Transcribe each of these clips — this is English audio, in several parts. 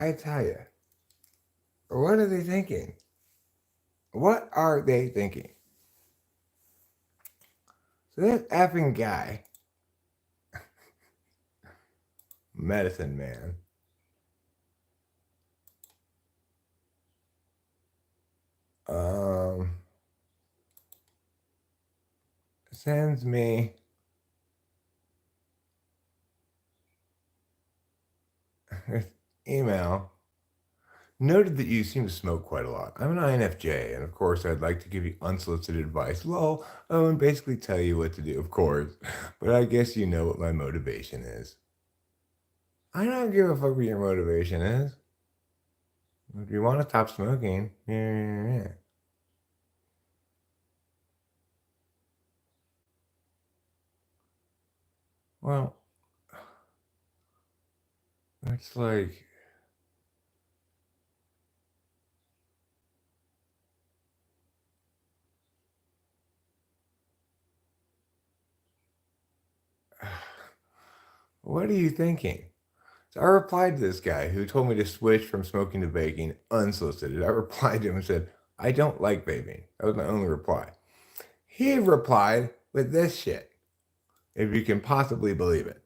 I tell you, what are they thinking? What are they thinking? So that effing guy, medicine man, um, sends me this email. Noted that you seem to smoke quite a lot. I'm an INFJ, and of course, I'd like to give you unsolicited advice. Lol. Oh, and basically tell you what to do, of course. But I guess you know what my motivation is. I don't give a fuck what your motivation is. If you want to stop smoking, yeah. Well, it's like, what are you thinking? So I replied to this guy who told me to switch from smoking to vaping unsolicited. I replied to him and said, I don't like vaping. That was my only reply. He replied with this shit, if you can possibly believe it.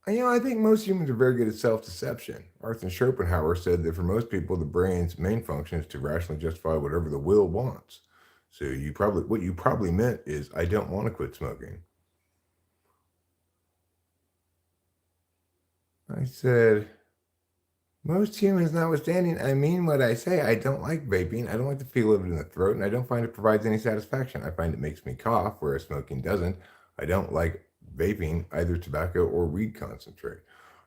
I think most humans are very good at self-deception. Arthur Schopenhauer said that for most people, the brain's main function is to rationally justify whatever the will wants. So what you probably meant is, I don't want to quit smoking. I said, most humans notwithstanding, I mean what I say. I don't like vaping. I don't like the feel of it in the throat, and I don't find it provides any satisfaction. I find it makes me cough, whereas smoking doesn't. I don't like vaping, either tobacco or weed concentrate.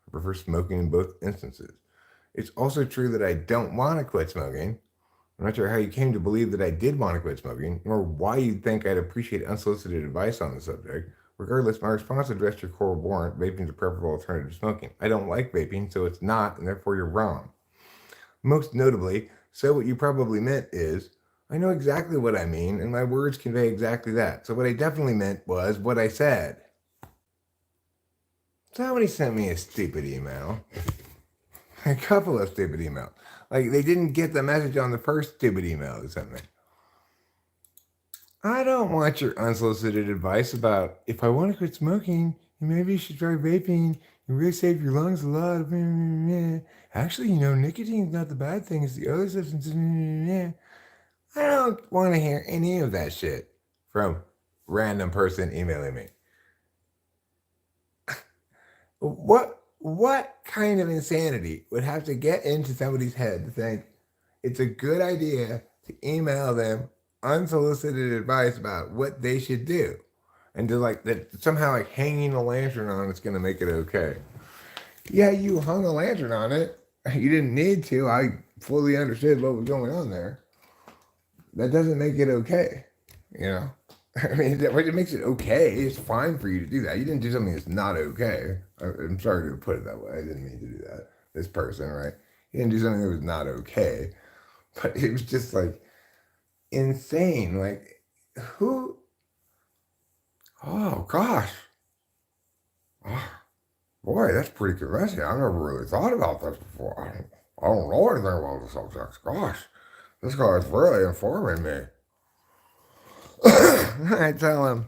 I prefer smoking in both instances. It's also true that I don't want to quit smoking. I'm not sure how you came to believe that I did want to quit smoking, nor why you'd think I'd appreciate unsolicited advice on the subject. Regardless, my response addressed your core warrant. Vaping is a preferable alternative to smoking. I don't like vaping, so it's not, and therefore you're wrong. Most notably, so what you probably meant is, I know exactly what I mean, and my words convey exactly that. So what I definitely meant was what I said. Somebody sent me a stupid email. A couple of stupid emails. Like, they didn't get the message on the first stupid email they sent me. I don't want your unsolicited advice about, if I want to quit smoking, maybe you should try vaping. You really save your lungs a lot. Actually, nicotine is not the bad thing. It's the other substances. I don't want to hear any of that shit from random person emailing me. What kind of insanity would have to get into somebody's head to think it's a good idea to email them unsolicited advice about what they should do, and to like that somehow like hanging a lantern on it's going to make it okay? Yeah, you hung a lantern on it. You didn't need to. I fully understood what was going on there. That doesn't make it okay. I mean, it makes it okay. It's fine for you to do that. You didn't do something that's not okay. I'm sorry to put it that way. I didn't mean to do that. This person, right? He didn't do something that was not okay. But it was just like insane. Like, who? Oh, gosh. Oh, boy, that's pretty convincing. I've never really thought about this before. I don't know anything about the subject. Gosh, this guy's really informing me. I tell him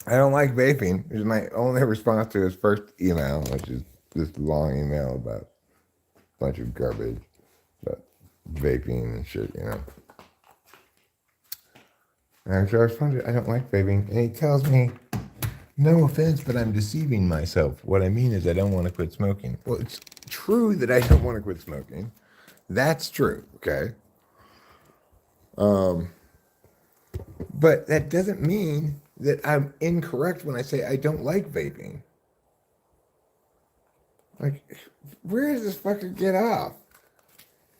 I don't like vaping. Is my only response to his first email, which is this long email about a bunch of garbage about vaping and shit, And so I responded, I don't like vaping. And he tells me, no offense, but I'm deceiving myself. What I mean is I don't want to quit smoking. Well, it's true that I don't want to quit smoking. That's true, okay? But that doesn't mean that I'm incorrect when I say I don't like vaping. Like, where does this fucker get off?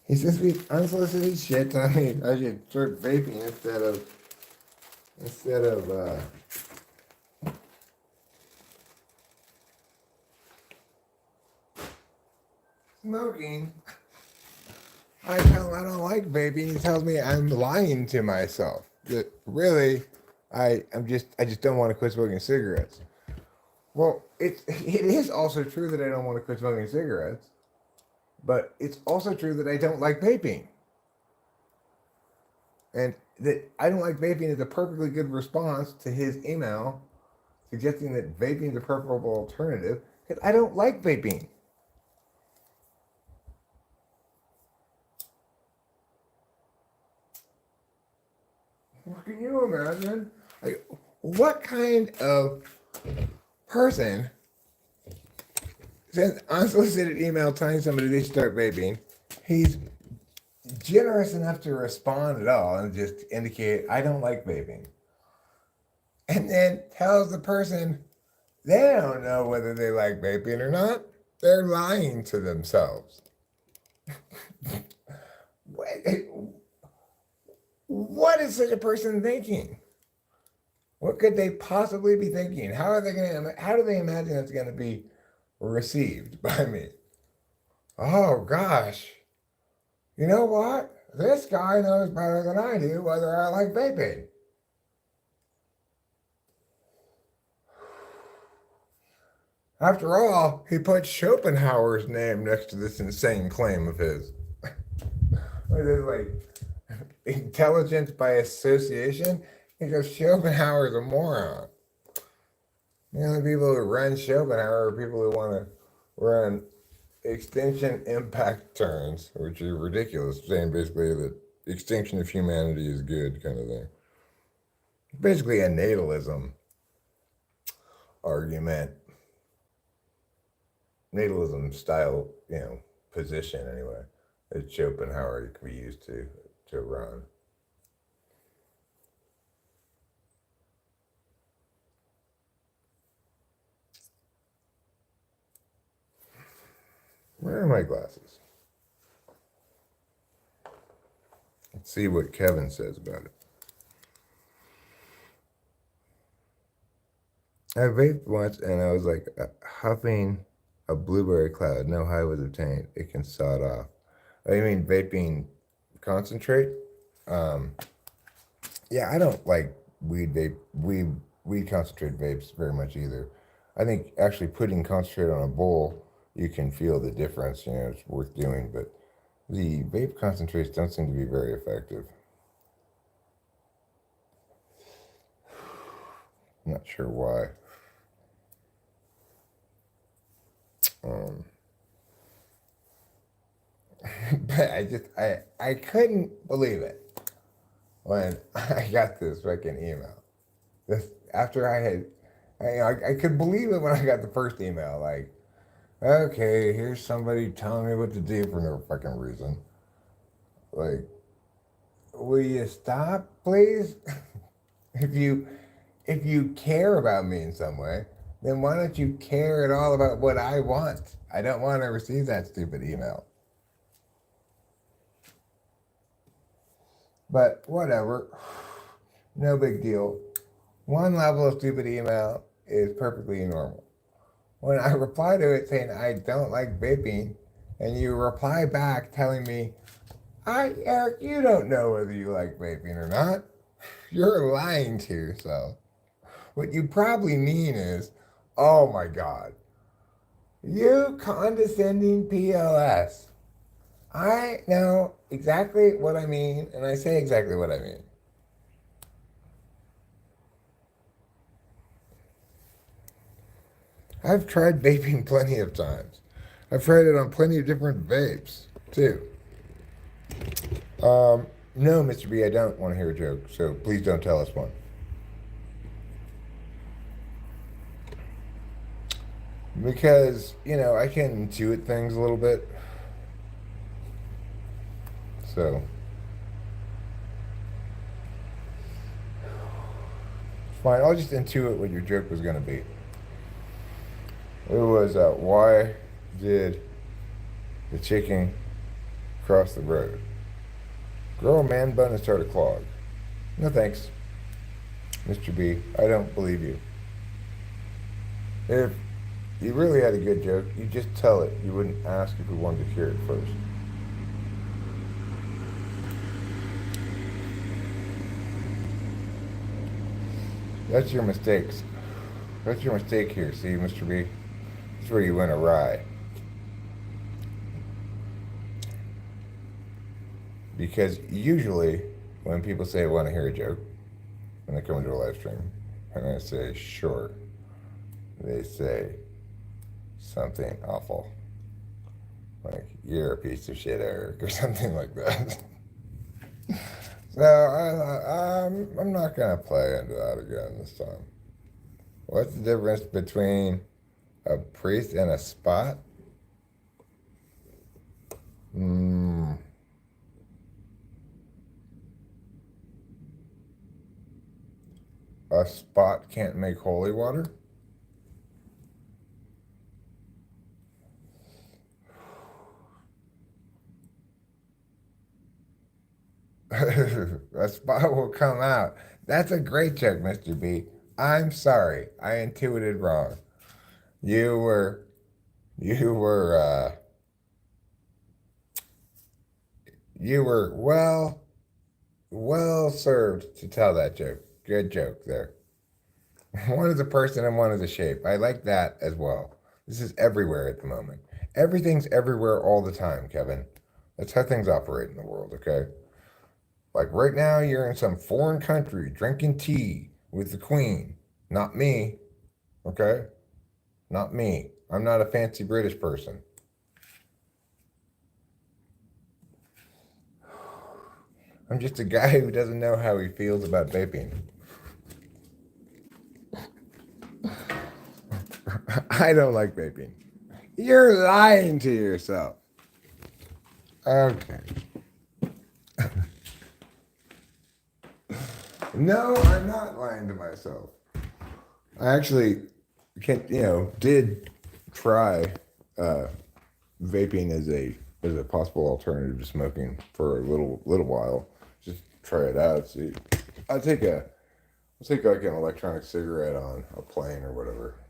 He says we unsolicited shit telling me I should start vaping instead of smoking. I tell him I don't like vaping. He tells me I'm lying to myself. That really, I just don't want to quit smoking cigarettes. Well, it is also true that I don't want to quit smoking cigarettes, but it's also true that I don't like vaping. And that I don't like vaping is a perfectly good response to his email suggesting that vaping is a preferable alternative because I don't like vaping. Can you imagine? Like, what kind of person sends unsolicited email telling somebody they should start vaping? He's generous enough to respond at all and just indicate, I don't like vaping. And then tells the person they don't know whether they like vaping or not. They're lying to themselves. What is such a person thinking? What could they possibly be thinking? How do they imagine it's going to be received by me? Oh gosh. You know what? This guy knows better than I do whether I like vaping. After all, he put Schopenhauer's name next to this insane claim of his. It is like intelligence by association. He goes, Schopenhauer's a moron. The only people who run Schopenhauer are people who want to run extinction impact turns, which are ridiculous, saying basically that extinction of humanity is good kind of thing. Basically a natalism argument. Natalism style, position anyway, that Schopenhauer could be used to run. Where are my glasses? Let's see what Kevin says about it. I vaped once and I was like huffing a blueberry cloud. No high was obtained. It can sawed off. Oh, you mean vaping concentrate? Yeah, I don't like weed concentrate vapes very much either. I think actually putting concentrate on a bowl, you can feel the difference. It's worth doing, but the vape concentrates don't seem to be very effective. I'm not sure why. But I couldn't believe it when I got this fucking email. After I could believe it when I got the first email. Like, okay, here's somebody telling me what to do for no fucking reason. Like, will you stop, please? If you care about me in some way, then why don't you care at all about what I want? I don't want to receive that stupid email. But whatever, no big deal. One level of stupid email is perfectly normal. When I reply to it saying I don't like vaping, and you reply back telling me, Eric, you don't know whether you like vaping or not. You're lying to yourself. What you probably mean is, oh my God, you condescending POS. I know exactly what I mean, and I say exactly what I mean. I've tried vaping plenty of times. I've tried it on plenty of different vapes, too. No, Mr. B, I don't want to hear a joke, so please don't tell us one. Because, I can intuit things a little bit. So, fine, I'll just intuit what your joke was going to be. It was, why did the chicken cross the road? Grow a man bun and start a clog. No thanks, Mr. B. I don't believe you. If you really had a good joke, you just tell it. You wouldn't ask if we wanted to hear it first. That's your mistakes. What's your mistake here? See, Mr. B? That's where you went awry. Because usually, when people say I want to hear a joke, when they come into a live stream, I'm going to say, sure. They say something awful. Like, you're a piece of shit, Eric, or something like that. So, I'm not going to play into that again this time. What's the difference between a priest and a spot? A spot can't make holy water? A spot will come out. That's a great joke, Mr. B. I'm sorry. I intuited wrong. You were, you were, you were well served to tell that joke. Good joke there. One is a person and one is a shape. I like that as well. This is everywhere at the moment. Everything's everywhere all the time, Kevin. That's how things operate in the world, okay? Like right now, you're in some foreign country drinking tea with the queen. Not me, okay? Not me. I'm not a fancy British person. I'm just a guy who doesn't know how he feels about vaping. I don't like vaping. You're lying to yourself. Okay. No, I'm not lying to myself. I actually did try vaping as a possible alternative to smoking for a little while. Just try it out. See, I'll take like an electronic cigarette on a plane or whatever.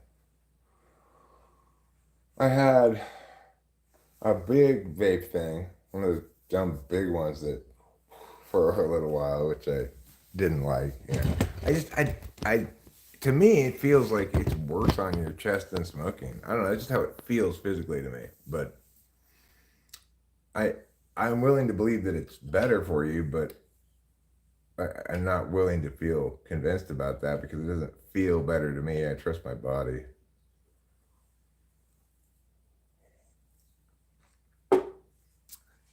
I had a big vape thing, one of those dumb big ones that for a little while, which I didn't like. I to me it feels like it's worse on your chest than smoking. I don't know, that's just how it feels physically to me. But I'm willing to believe that it's better for you, but I'm not willing to feel convinced about that because it doesn't feel better to me. I trust my body.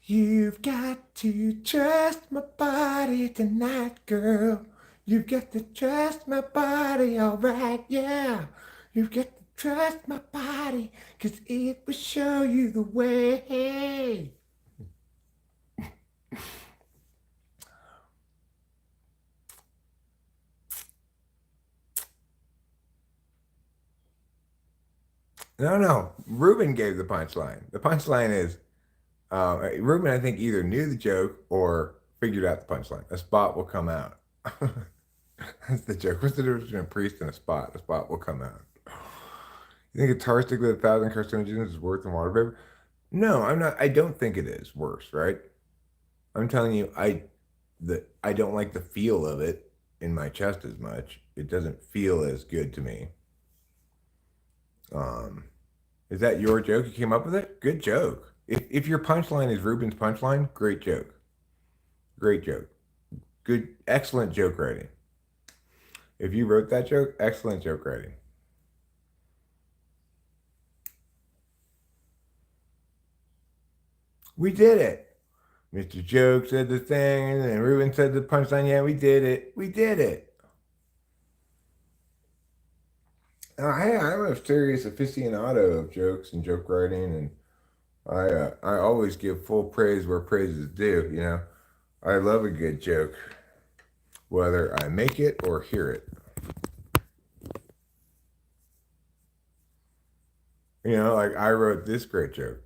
You've got to trust my body tonight, girl. You've got to trust my body, alright, yeah. You've got to trust my body, 'cause it will show you the way. No. Ruben gave the punchline. The punchline is, Ruben, I think, either knew the joke or figured out the punchline. A spot will come out. That's the joke. What's the difference between a priest and a spot? A spot will come out. You think a tar stick with 1,000 carcinogens is worse than water vapor? No, I'm not. I don't think it is worse, right? I'm telling you, I don't like the feel of it in my chest as much. It doesn't feel as good to me. Is that your joke? You came up with it? Good joke. If your punchline is Ruben's punchline, great joke. Great joke. Good, excellent joke writing. If you wrote that joke, excellent joke writing. We did it. Mr. Joke said the thing, and then Ruben said the punchline. Yeah, we did it. We did it. I'm a serious aficionado of jokes and joke writing, and I always give full praise where praise is due. You know, I love a good joke, whether I make it or hear it. You know, like I wrote this great joke.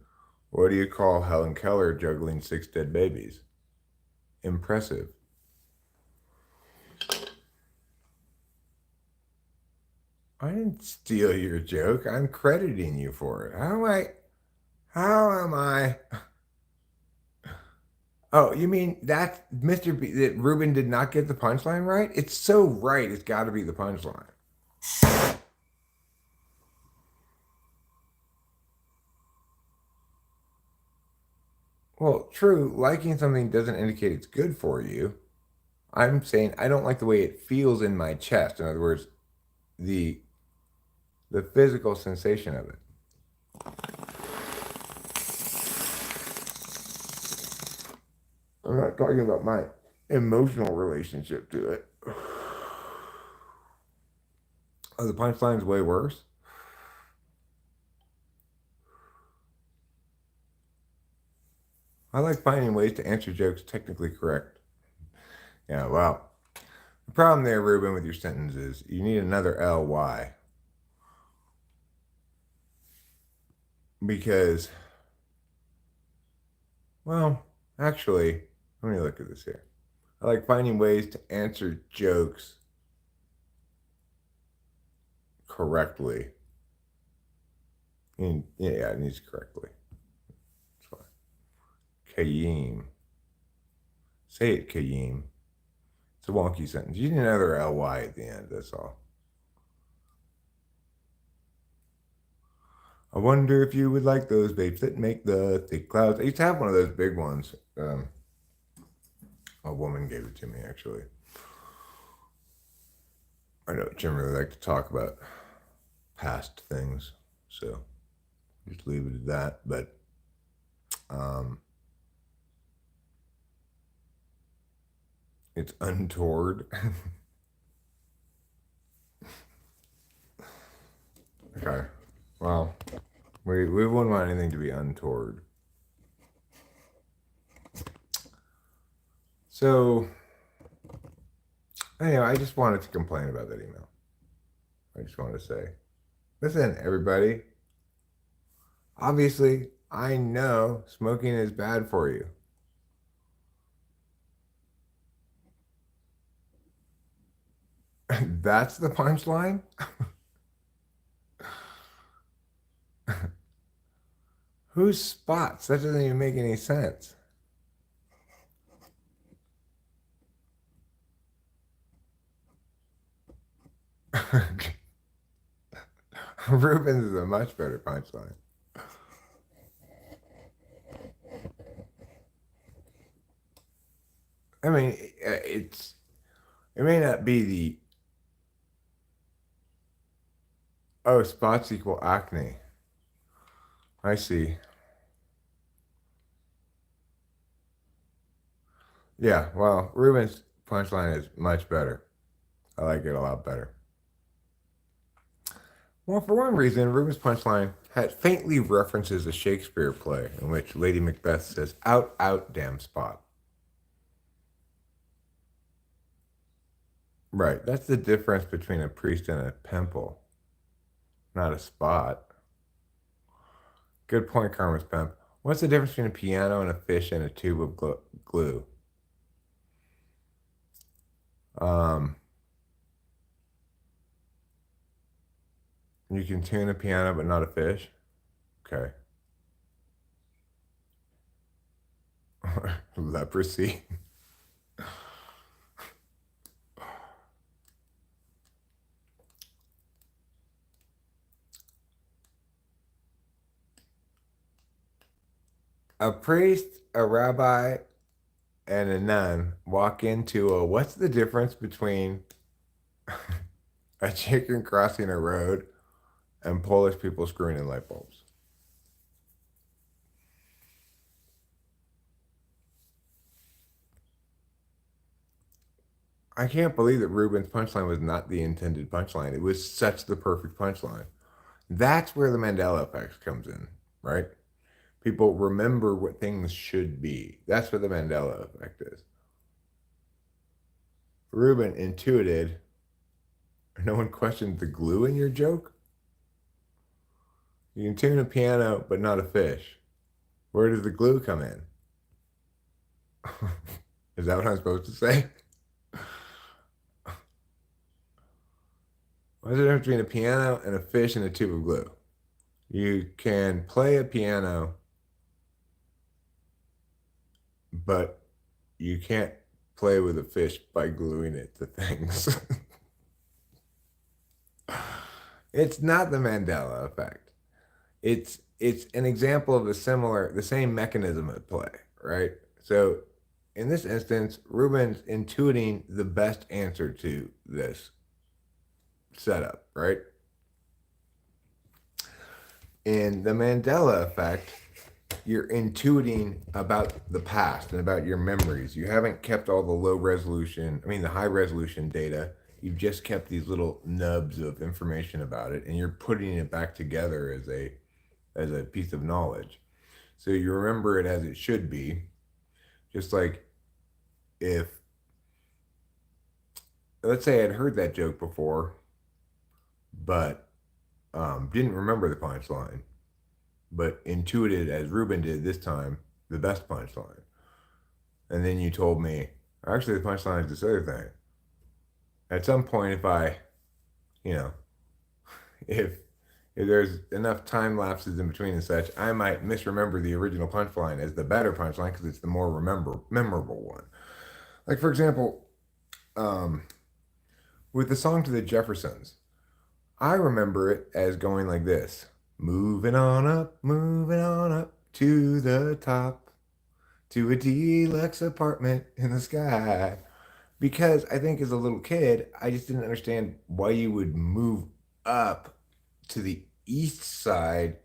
What do you call Helen Keller juggling 6 dead babies? Impressive. I didn't steal your joke. I'm crediting you for it. How am I? Oh, you mean that Mr. B, that Ruben did not get the punchline right? It's so right. It's got to be the punchline. Well, true, liking something doesn't indicate it's good for you. I'm saying I don't like the way it feels in my chest. In other words, the the physical sensation of it. I'm not talking about my emotional relationship to it. Oh, the punchline's way worse. I like finding ways to answer jokes technically correct. Yeah, well, the problem there, Ruben, with your sentence is you need another ly because, well, actually, let me look at this here. I like finding ways to answer jokes correctly. Yeah, it needs correctly. That's fine. Kayim. Say it, Kayim. It's a wonky sentence. You need another ly at the end, that's all. I wonder if you would like those vapes that make the thick clouds. I used to have one of those big ones. A woman gave it to me, actually. I know Jim really liked to talk about past things, so just leave it at that. But it's untoward. Okay. Well, we wouldn't want anything to be untoward. So, anyway, I just wanted to complain about that email. I just wanted to say, listen, everybody. Obviously, I know smoking is bad for you. That's the punchline? Whose spots? That doesn't even make any sense. Rubens is a much better punchline. I mean, it may not be the spots equal acne. I see. Yeah, well, Rubens' punchline is much better. I like it a lot better. Well, for one reason, Rubens' punchline had faintly references a Shakespeare play in which Lady Macbeth says, "Out, out, damn spot." Right, that's the difference between a priest and a pimple, not a spot. Good point, Carmen's Pimp. What's the difference between a piano and a fish and a tube of glue? Um, you can tune a piano but not a fish? Okay. Leprosy. A priest, a rabbi, and a nun walk into a what's the difference between a chicken crossing a road and Polish people screwing in light bulbs? I can't believe that Ruben's punchline was not the intended punchline. It was such the perfect punchline. That's where the Mandela effect comes in, right? People remember what things should be. That's what the Mandela effect is. Ruben intuited. No one questioned the glue in your joke. You can tune a piano, but not a fish. Where does the glue come in? Is that what I'm supposed to say? What's the difference between a piano and a fish and a tube of glue? You can play a piano, but you can't play with a fish by gluing it to things. It's not the Mandela effect. It's an example of the same mechanism at play. right? So in this instance, Ruben's intuiting the best answer to this setup, right? In the Mandela effect, you're intuiting about the past and about your memories. You haven't kept all the the high resolution data. You've just kept these little nubs of information about it, and you're putting it back together as a piece of knowledge. So you remember it as it should be, just like if, let's say I'd heard that joke before, but didn't remember the punchline, but intuited as Ruben did this time, the best punchline. And then you told me, actually, the punchline is this other thing. At some point, if I, you know, if if there's enough time lapses in between and such, I might misremember the original punchline as the better punchline because it's the more memorable one. Like for example, um, with the song to the Jeffersons, I remember it as going like this: moving on up to the top, to a deluxe apartment in the sky. Because I think as a little kid, I just didn't understand why you would move up to the east side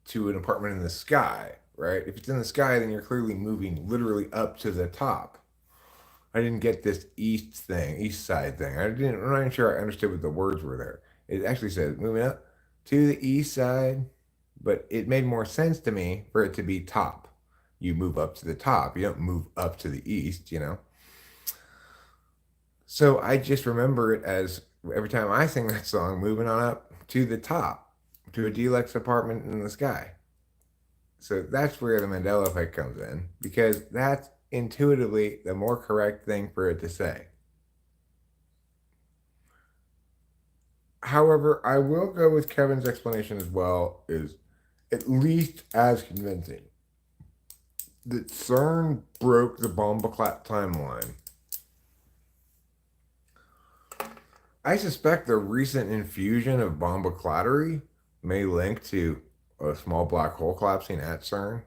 to an apartment in the sky, right? If it's in the sky, then you're clearly moving literally up to the top. I didn't get this east side thing. I'm not even sure I understood what the words were there. It actually said moving up to the east side, but it made more sense to me for it to be top. You move up to the top. You don't move up to the east, you know? So I just remember it as every time I sing that song, moving on up to the top, to a deluxe apartment in the sky. So that's where the Mandela effect comes in, because that's intuitively the more correct thing for it to say. However, I will go with Kevin's explanation as well, is at least as convincing. That CERN broke the Bombaclat timeline. I suspect the recent infusion of bombaclattery may link to a small black hole collapsing at CERN,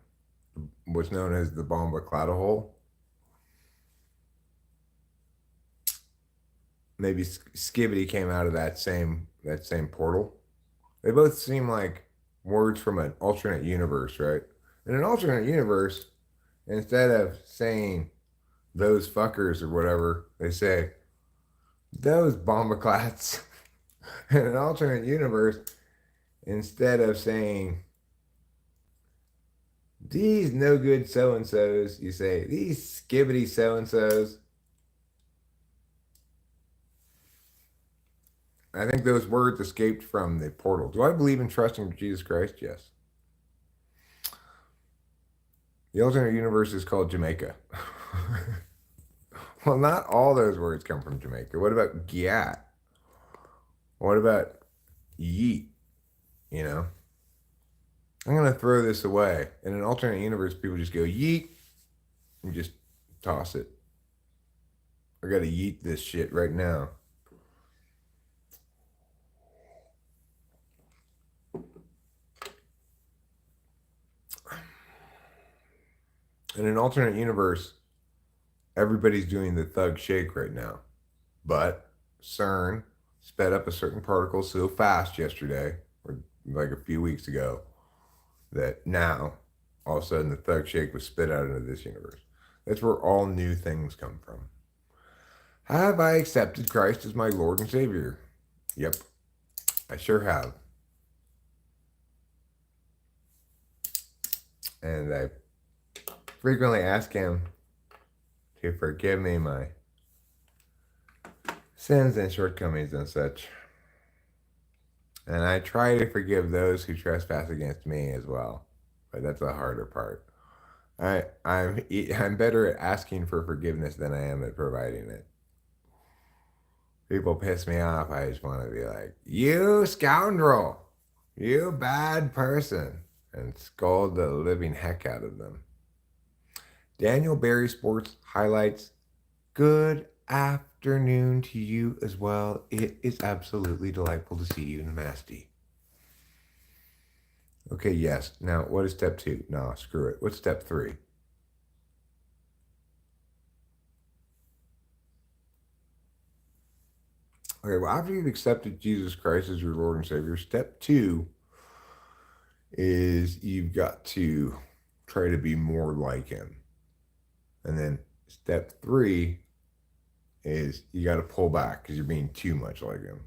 what's known as the Bombaclata hole. Maybe Skibbity came out of that same portal. They both seem like words from an alternate universe, right? In an alternate universe, instead of saying those fuckers or whatever, they say those bombaclats. In an alternate universe, instead of saying these no good so and so's, you say these skibbity so and so's. I think those words escaped from the portal. Do I believe in trusting Jesus Christ? Yes. The alternate universe is called Jamaica. Well, not all those words come from Jamaica. What about gyat? What about yeet? You know? I'm going to throw this away. In an alternate universe, people just go yeet and just toss it. I got to yeet this shit right now. In an alternate universe, everybody's doing the thug shake right now. But CERN sped up a certain particle so fast yesterday, or like a few weeks ago, that now all of a sudden the thug shake was spit out into this universe. That's where all new things come from. Have I accepted Christ as my Lord and Savior? Yep, I sure have. And I frequently ask him to forgive me my sins and shortcomings and such. And I try to forgive those who trespass against me as well. But that's the harder part. I'm better at asking for forgiveness than I am at providing it. People piss me off. I just want to be like, you scoundrel, you bad person, and scold the living heck out of them. Daniel Barry Sports highlights, good afternoon to you as well. It is absolutely delightful to see you, Nasty. Okay, yes. Now, what is step 2? No, screw it. What's step 3? Okay, well, after you've accepted Jesus Christ as your Lord and Savior, step 2 is you've got to try to be more like Him. And then step 3 is you got to pull back because you're being too much like Him.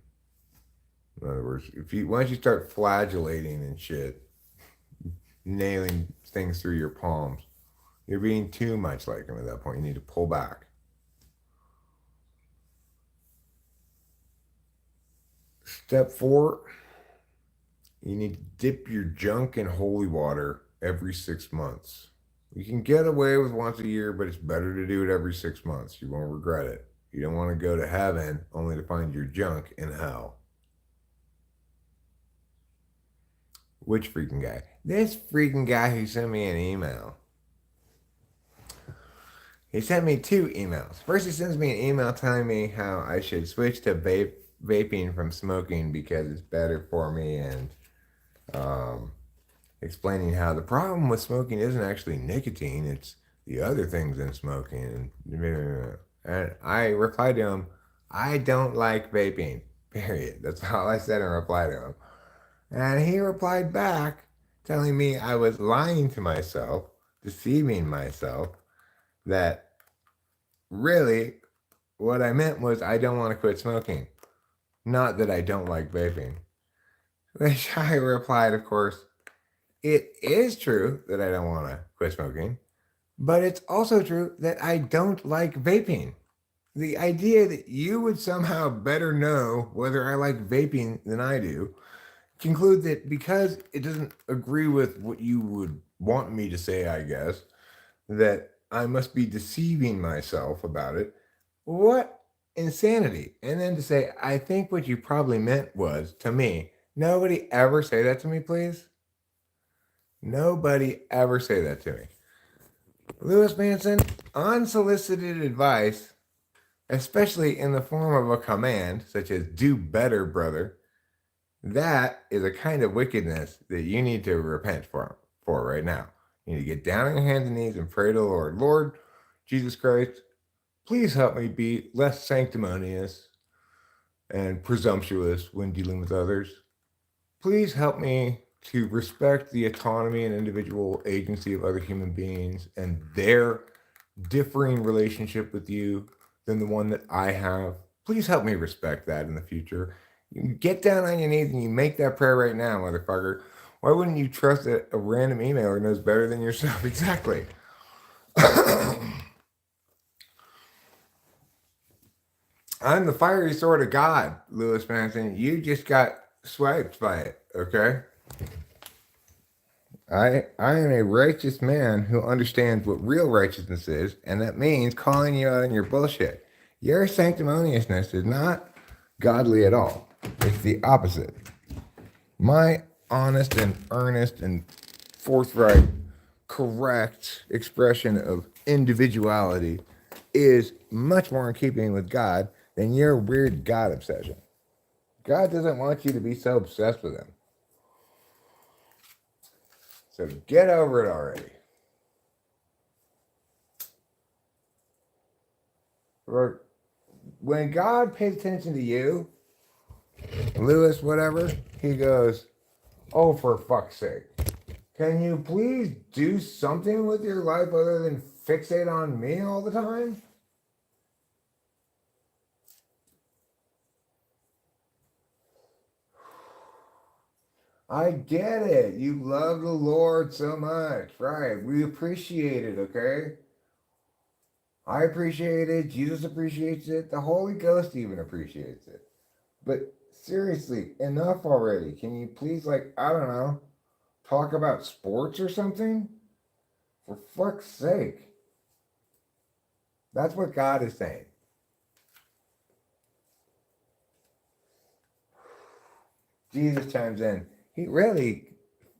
In other words, once you start flagellating and shit, nailing things through your palms, you're being too much like Him at that point. You need to pull back. Step 4, you need to dip your junk in holy water every 6 months. You can get away with once a year, but it's better to do it every 6 months. You won't regret it. You don't want to go to heaven only to find your junk in hell. Which freaking guy? This freaking guy who sent me an email. He sent me 2 emails. First, he sends me an email telling me how I should switch to vaping from smoking because it's better for me, and explaining how the problem with smoking isn't actually nicotine, it's the other things in smoking. And I replied to him, I don't like vaping, period. That's all I said in reply to him. And he replied back telling me I was lying to myself, deceiving myself, that really what I meant was I don't want to quit smoking, not that I don't like vaping. Which I replied, of course, it is true that I don't want to quit smoking, but it's also true that I don't like vaping. The idea that you would somehow better know whether I like vaping than I do, conclude that because it doesn't agree with what you would want me to say, I guess, that I must be deceiving myself about it. What insanity. And then to say, I think what you probably meant was to me. Nobody ever say that to me, please. Nobody ever say that to me. Lewis Manson, unsolicited advice, especially in the form of a command, such as do better, brother, that is a kind of wickedness that you need to repent for right now. You need to get down on your hands and knees and pray to the Lord. Lord Jesus Christ, please help me be less sanctimonious and presumptuous when dealing with others. Please help me to respect the autonomy and individual agency of other human beings and their differing relationship with you than the one that I have. Please help me respect that in the future. You get down on your knees and you make that prayer right now, motherfucker. Why wouldn't you trust that a random emailer knows better than yourself? Exactly. I'm the fiery sword of God, Lewis Manson. You just got swiped by it, okay? I am a righteous man who understands what real righteousness is, and that means calling you out on your bullshit. Your sanctimoniousness is not godly at all. It's the opposite. My honest and earnest and forthright, correct expression of individuality is much more in keeping with God than your weird God obsession. God doesn't want you to be so obsessed with Him. So get over it already. When God pays attention to you, Lewis, whatever, He goes, oh, for fuck's sake. Can you please do something with your life other than fixate on me all the time? I get it. You love the Lord so much. Right. We appreciate it, okay? I appreciate it. Jesus appreciates it. The Holy Ghost even appreciates it. But seriously, enough already. Can you please, like, I don't know, talk about sports or something? For fuck's sake. That's what God is saying. Jesus chimes in. He really,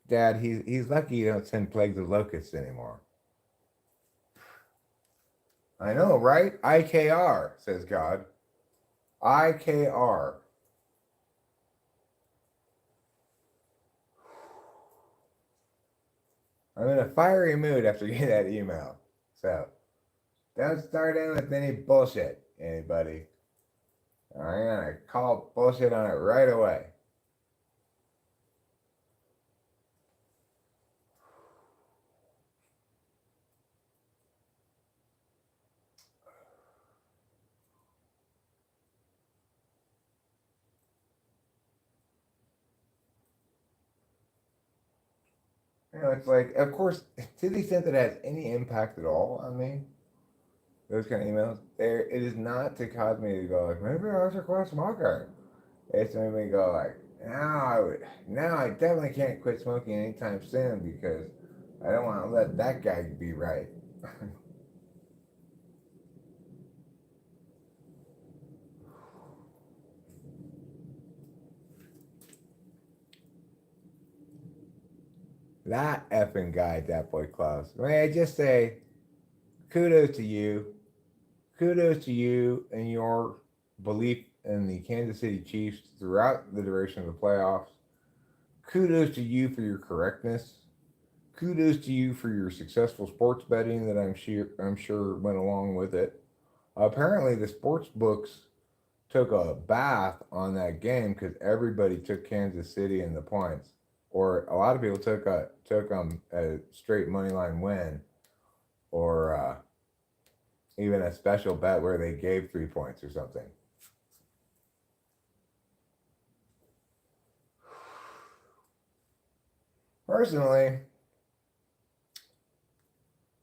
Dad, he's lucky you don't send plagues of locusts anymore. I know, right? IKR, says God. IKR. I'm in a fiery mood after getting that email. So, don't start in with any bullshit, anybody. I'm gonna call bullshit on it right away. It's like, of course, to the extent that it has any impact at all on me, those kind of emails, it is not to cause me to go like, maybe I should quit smoking. It's to make me go like, now I definitely can't quit smoking anytime soon because I don't want to let that guy be right. That effing guy, that boy Klaus. May I just say, kudos to you. Kudos to you and your belief in the Kansas City Chiefs throughout the duration of the playoffs. Kudos to you for your correctness. Kudos to you for your successful sports betting that I'm sure went along with it. Apparently, the sports books took a bath on that game because everybody took Kansas City in the points, or a lot of people took a straight money line win, or even a special bet where they gave 3 points or something. Personally,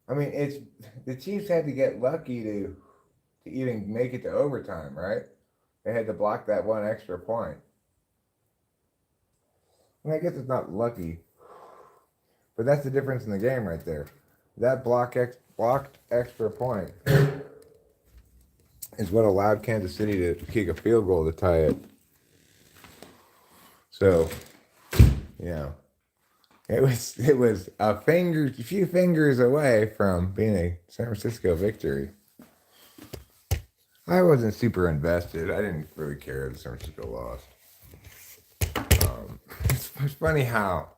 I mean, it's the Chiefs had to get lucky to even make it to overtime, right? They had to block that one extra point. I guess it's not lucky, but that's the difference in the game right there. That blocked extra point is what allowed Kansas City to kick a field goal to tie it. So, you know, it was a few fingers away from being a San Francisco victory. I wasn't super invested. I didn't really care if San Francisco lost. It's funny how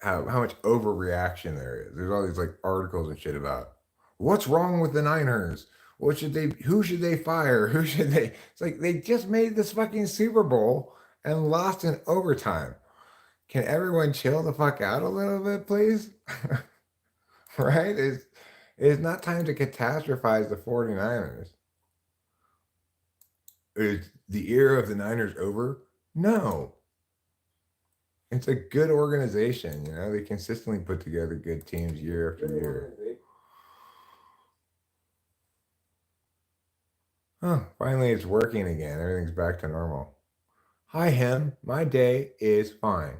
much overreaction there is. There's all these like articles and shit about what's wrong with the Niners. Who should they fire? Who should they? It's like they just made this fucking Super Bowl and lost in overtime. Can everyone chill the fuck out a little bit, please? Right? It's not time to catastrophize the 49ers. Is the era of the Niners over? No. It's a good organization, you know. They consistently put together good teams year after year. Oh, finally it's working again. Everything's back to normal. Hi, Hem. My day is fine.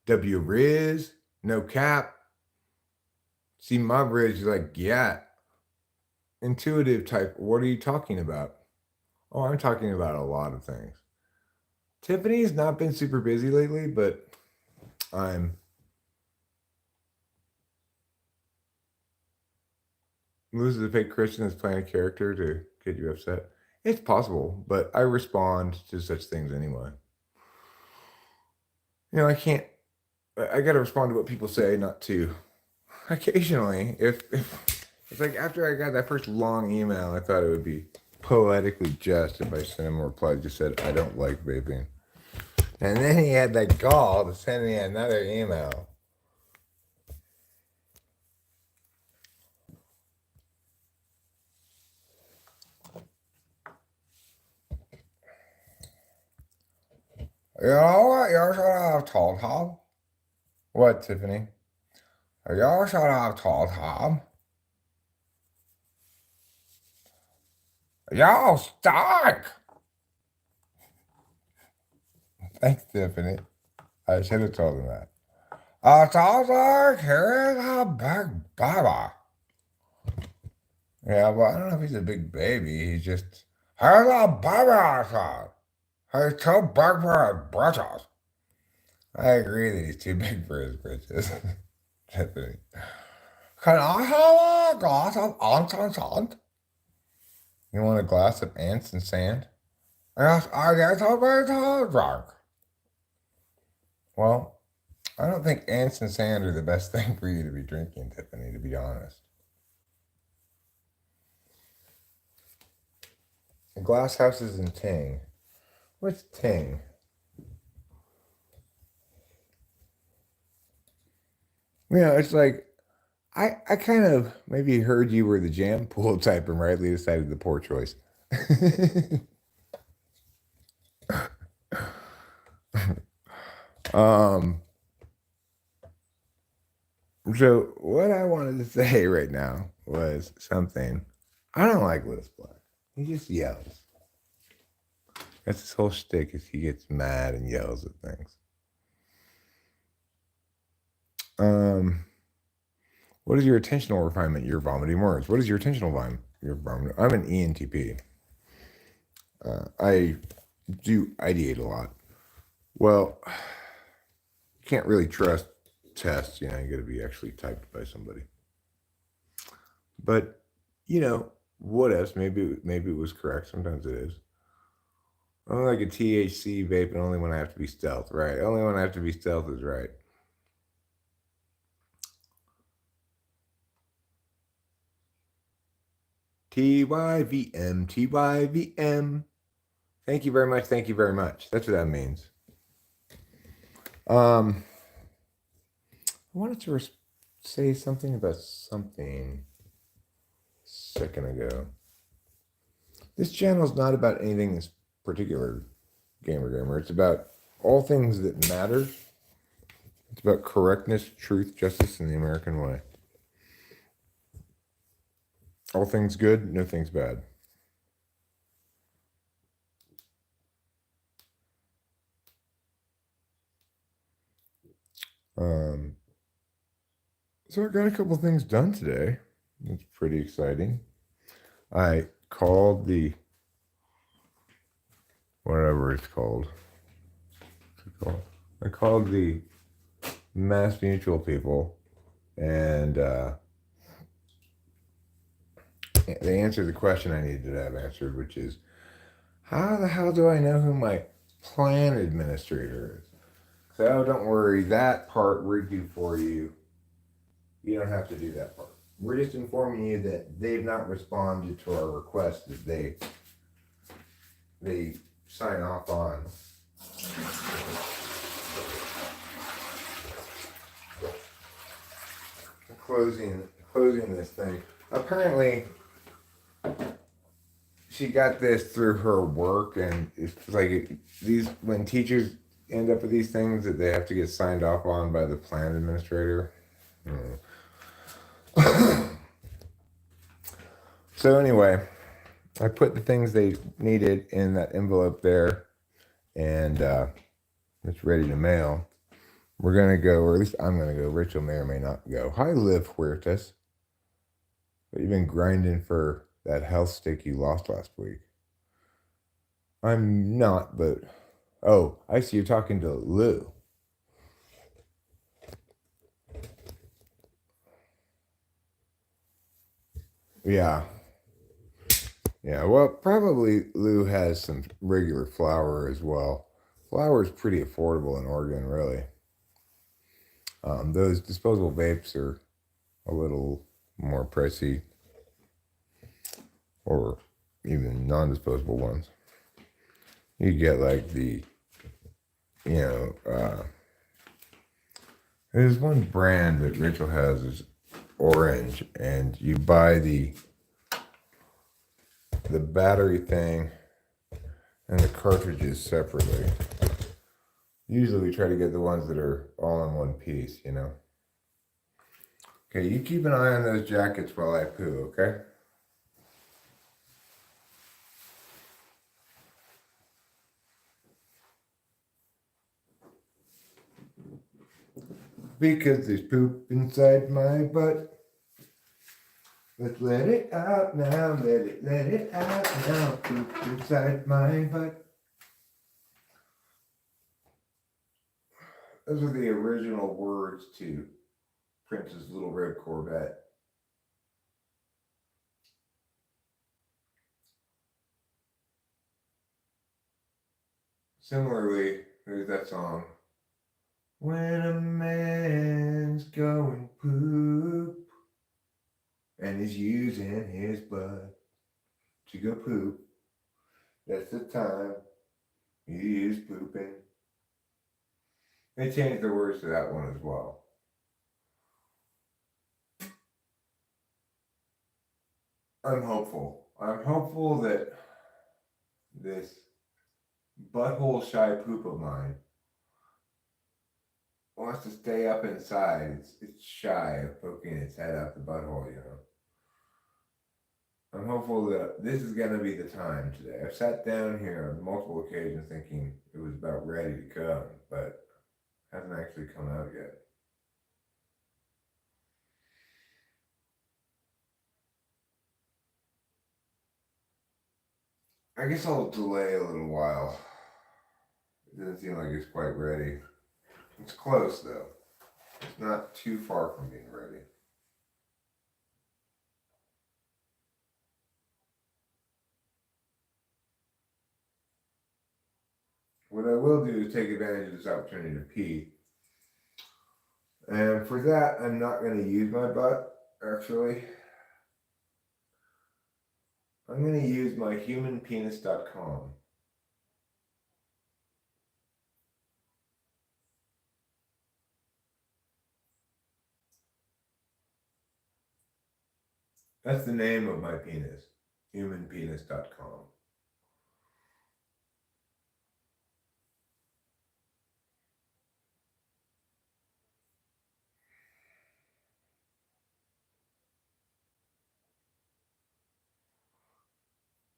W Riz, no cap. See, my Riz is like, yeah. Intuitive type. What are you talking about? Oh, I'm talking about a lot of things. Tiffany's not been super busy lately, but I'm loses a fake Christian is playing a character to get you upset. It's possible, but I respond to such things anyway. You know, I gotta respond to what people say, not to occasionally. If it's like after I got that first long email, I thought it would be poetically just if I sent him a reply that just said, I don't like vaping. And then he had that gall to send me another email. You know what you should have told him? What, Tiffany? You should have told him. You stink! Thanks, Tiffany. I should have told him that. Sounds like here's a big baby. Yeah, but I don't know if he's a big baby. He's just, here's a baby outside. He's too big for his britches. I agree that he's too big for his britches. Tiffany. Can I have a glass of ants and sand? You want a glass of ants and sand? Yes, I get a bit drunk. Well, I don't think ants and sand are the best thing for you to be drinking, Tiffany, to be honest. Glass houses in Ting. What's Ting? It's like I kind of maybe heard you were the jam pool type and rightly decided the poor choice. um so what I wanted to say right now was something. I don't like Lewis Black. He just yells. That's his whole shtick is he gets mad and yells at things. What is your attentional refinement? You're vomiting words. What is your attentional volume? You're vomiting. I'm an ENTP. I do ideate a lot. Well, you can't really trust tests. You got to be actually typed by somebody. But what else? Maybe it was correct. Sometimes it is. Only like a THC vape, and only when I have to be stealth, right? Only when I have to be stealth is right. TYVM, TYVM. Thank you very much. Thank you very much. That's what that means. I wanted to say something about something a second ago. This channel is not about anything that's particular, gamer. It's about all things that matter. It's about correctness, truth, justice, and the American way. All things good, no things bad. So I got a couple things done today. It's pretty exciting. I called the whatever it's called. I called the Mass Mutual people, and they answered the question I needed to have answered, which is, how the hell do I know who my plan administrator is? So don't worry, that part we do for you. You don't have to do that part. We're just informing you that they've not responded to our request that they sign off on. Closing this thing. Apparently, she got this through her work, and it's like when teachers end up with these things that they have to get signed off on by the plan administrator. So anyway, I put the things they needed in that envelope there, and it's ready to mail. We're gonna go, or at least I'm gonna go. Rachel may or may not go. Hi, Liv Huertas. But you've been grinding for that health stick you lost last week. I'm not, but oh, I see you're talking to Lou. Yeah. Well, probably Lou has some regular flour as well. Flour is pretty affordable in Oregon, really. Those disposable vapes are a little more pricey, or even non-disposable ones. You get like there's one brand that Rachel has is orange, and you buy the battery thing and the cartridges separately. Usually we try to get the ones that are all in one piece, Okay, you keep an eye on those jackets while I poo, okay? Because there's poop inside my butt. Let's let it out now, let it out now, poop inside my butt. Those are the original words to Prince's Little Red Corvette. Similarly, there's that song. When a man's going poop and he's using his butt to go poop, That's the time you use pooping. They changed the words to that one as well. I'm hopeful. I'm hopeful that this butthole shy poop of mine wants to stay up inside. It's shy of poking its head out the butthole, you know. I'm hopeful that this is going to be the time today. I've sat down here on multiple occasions thinking it was about ready to come, but hasn't actually come out yet. I guess I'll delay a little while. It doesn't seem like it's quite ready. It's close though. It's not too far from being ready. What I will do is take advantage of this opportunity to pee. And for that, I'm not going to use my butt, actually. I'm going to use my humanpenis.com. That's the name of my penis, humanpenis.com.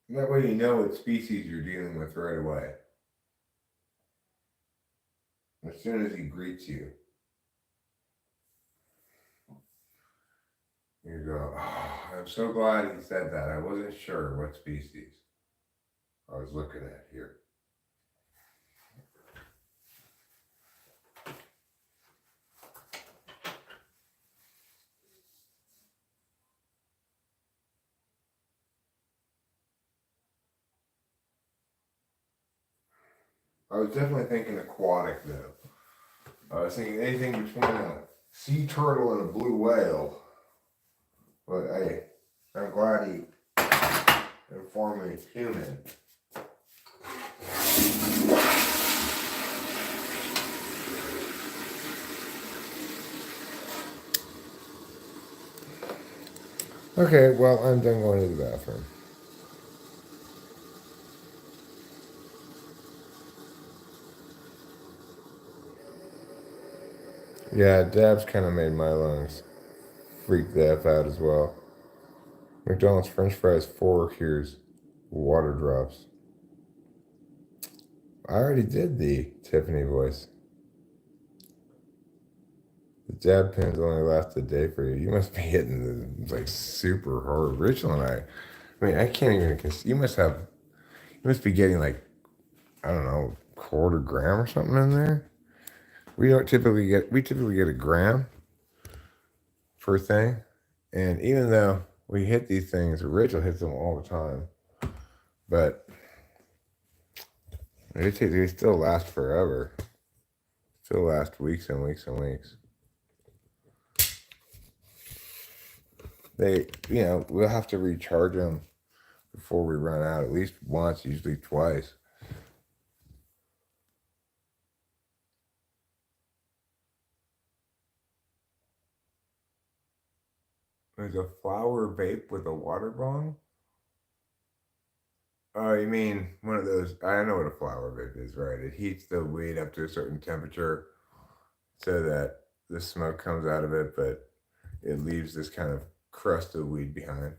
That way you know what species you're dealing with right away. As soon as he greets you, you go, oh, I'm so glad he said that. I wasn't sure what species I was looking at here. I was definitely thinking aquatic though. I was thinking anything between a sea turtle and a blue whale. But hey, I'm glad he informed me it's human. Okay, well, I'm done going to the bathroom. Yeah, dabs kind of made my lungs freak the F out as well. McDonald's French fries 4, here's water drops. I already did the Tiffany voice. The jab pins only last a day for you. You must be hitting the like super hard. Rachel and I mean, I can't even. You must be getting like, I don't know, quarter gram or something in there. We typically get a gram per thing, and even though we hit these things, Rachel hits them all the time, but they still last forever. Still last weeks and weeks and weeks. We'll have to recharge them before we run out, at least once, usually twice. There's a flower vape with a water bong? Oh, you mean one of those? I know what a flower vape is, right? It heats the weed up to a certain temperature so that the smoke comes out of it, but it leaves this kind of crust of weed behind.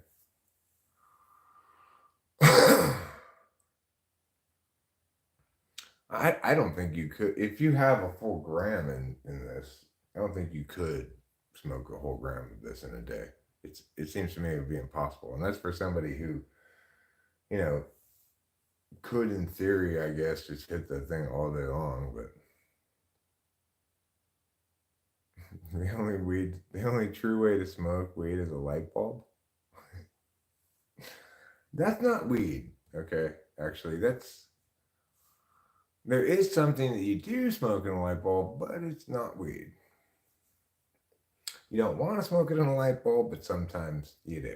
I don't think you could, if you have a full gram in this, I don't think you could smoke a whole gram of this in a day. It seems to me it would be impossible. And that's for somebody who, you know, could in theory, I guess, just hit the thing all day long, but the only true way to smoke weed is a light bulb. That's not weed, okay? Actually, there is something that you do smoke in a light bulb, but it's not weed. You don't want to smoke it in a light bulb, but sometimes you do.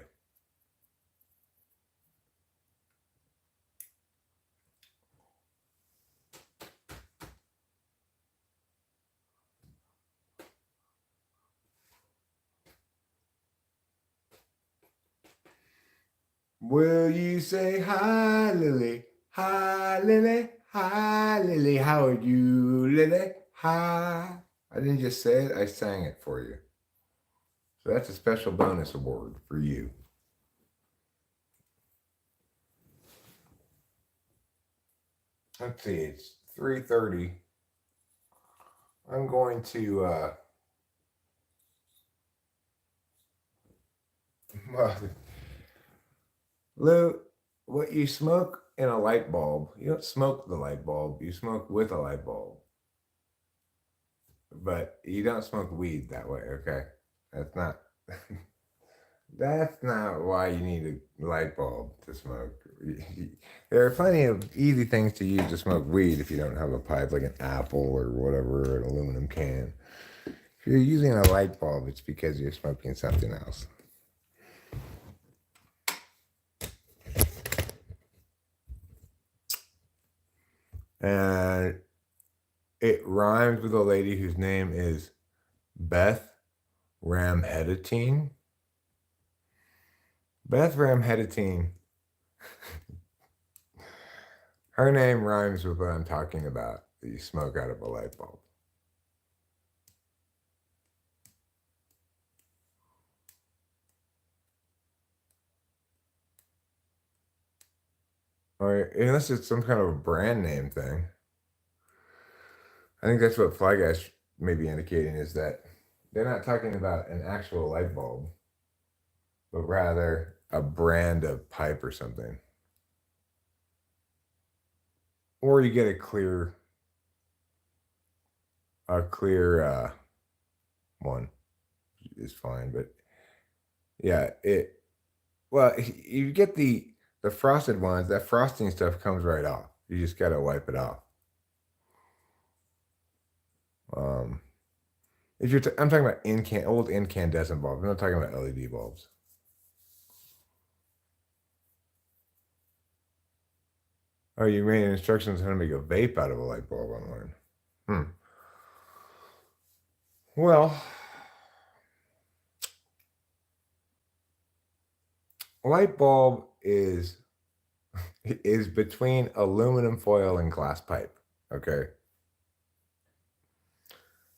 Will you say hi, Lily? Hi, Lily. Hi, Lily. How are you, Lily? Hi. I didn't just say it, I sang it for you. So that's a special bonus award for you. Let's see, it's 3:30. I'm going to well, Lou, what you smoke in a light bulb, you don't smoke the light bulb, you smoke with a light bulb. But you don't smoke weed that way, okay? That's not that's not why you need a light bulb to smoke. There are plenty of easy things to use to smoke weed if you don't have a pipe, like an apple or whatever, an aluminum can. If you're using a light bulb, it's because you're smoking something else. And it rhymes with a lady whose name is Beth Ramheditine. Beth Ramheditine. Her name rhymes with what I'm talking about, that you smoke out of a light bulb. Or unless it's some kind of a brand name thing. I think that's what Fly Guys may be indicating, is that they're not talking about an actual light bulb, but rather a brand of pipe or something. Or you get a clear one is fine, but yeah, you get the frosted ones, that frosting stuff comes right off. You just gotta wipe it off. If I'm talking about old incandescent bulbs. I'm not talking about LED bulbs. Oh, you read instructions on how to make a vape out of a light bulb online. Well, light bulb is between aluminum foil and glass pipe. Okay.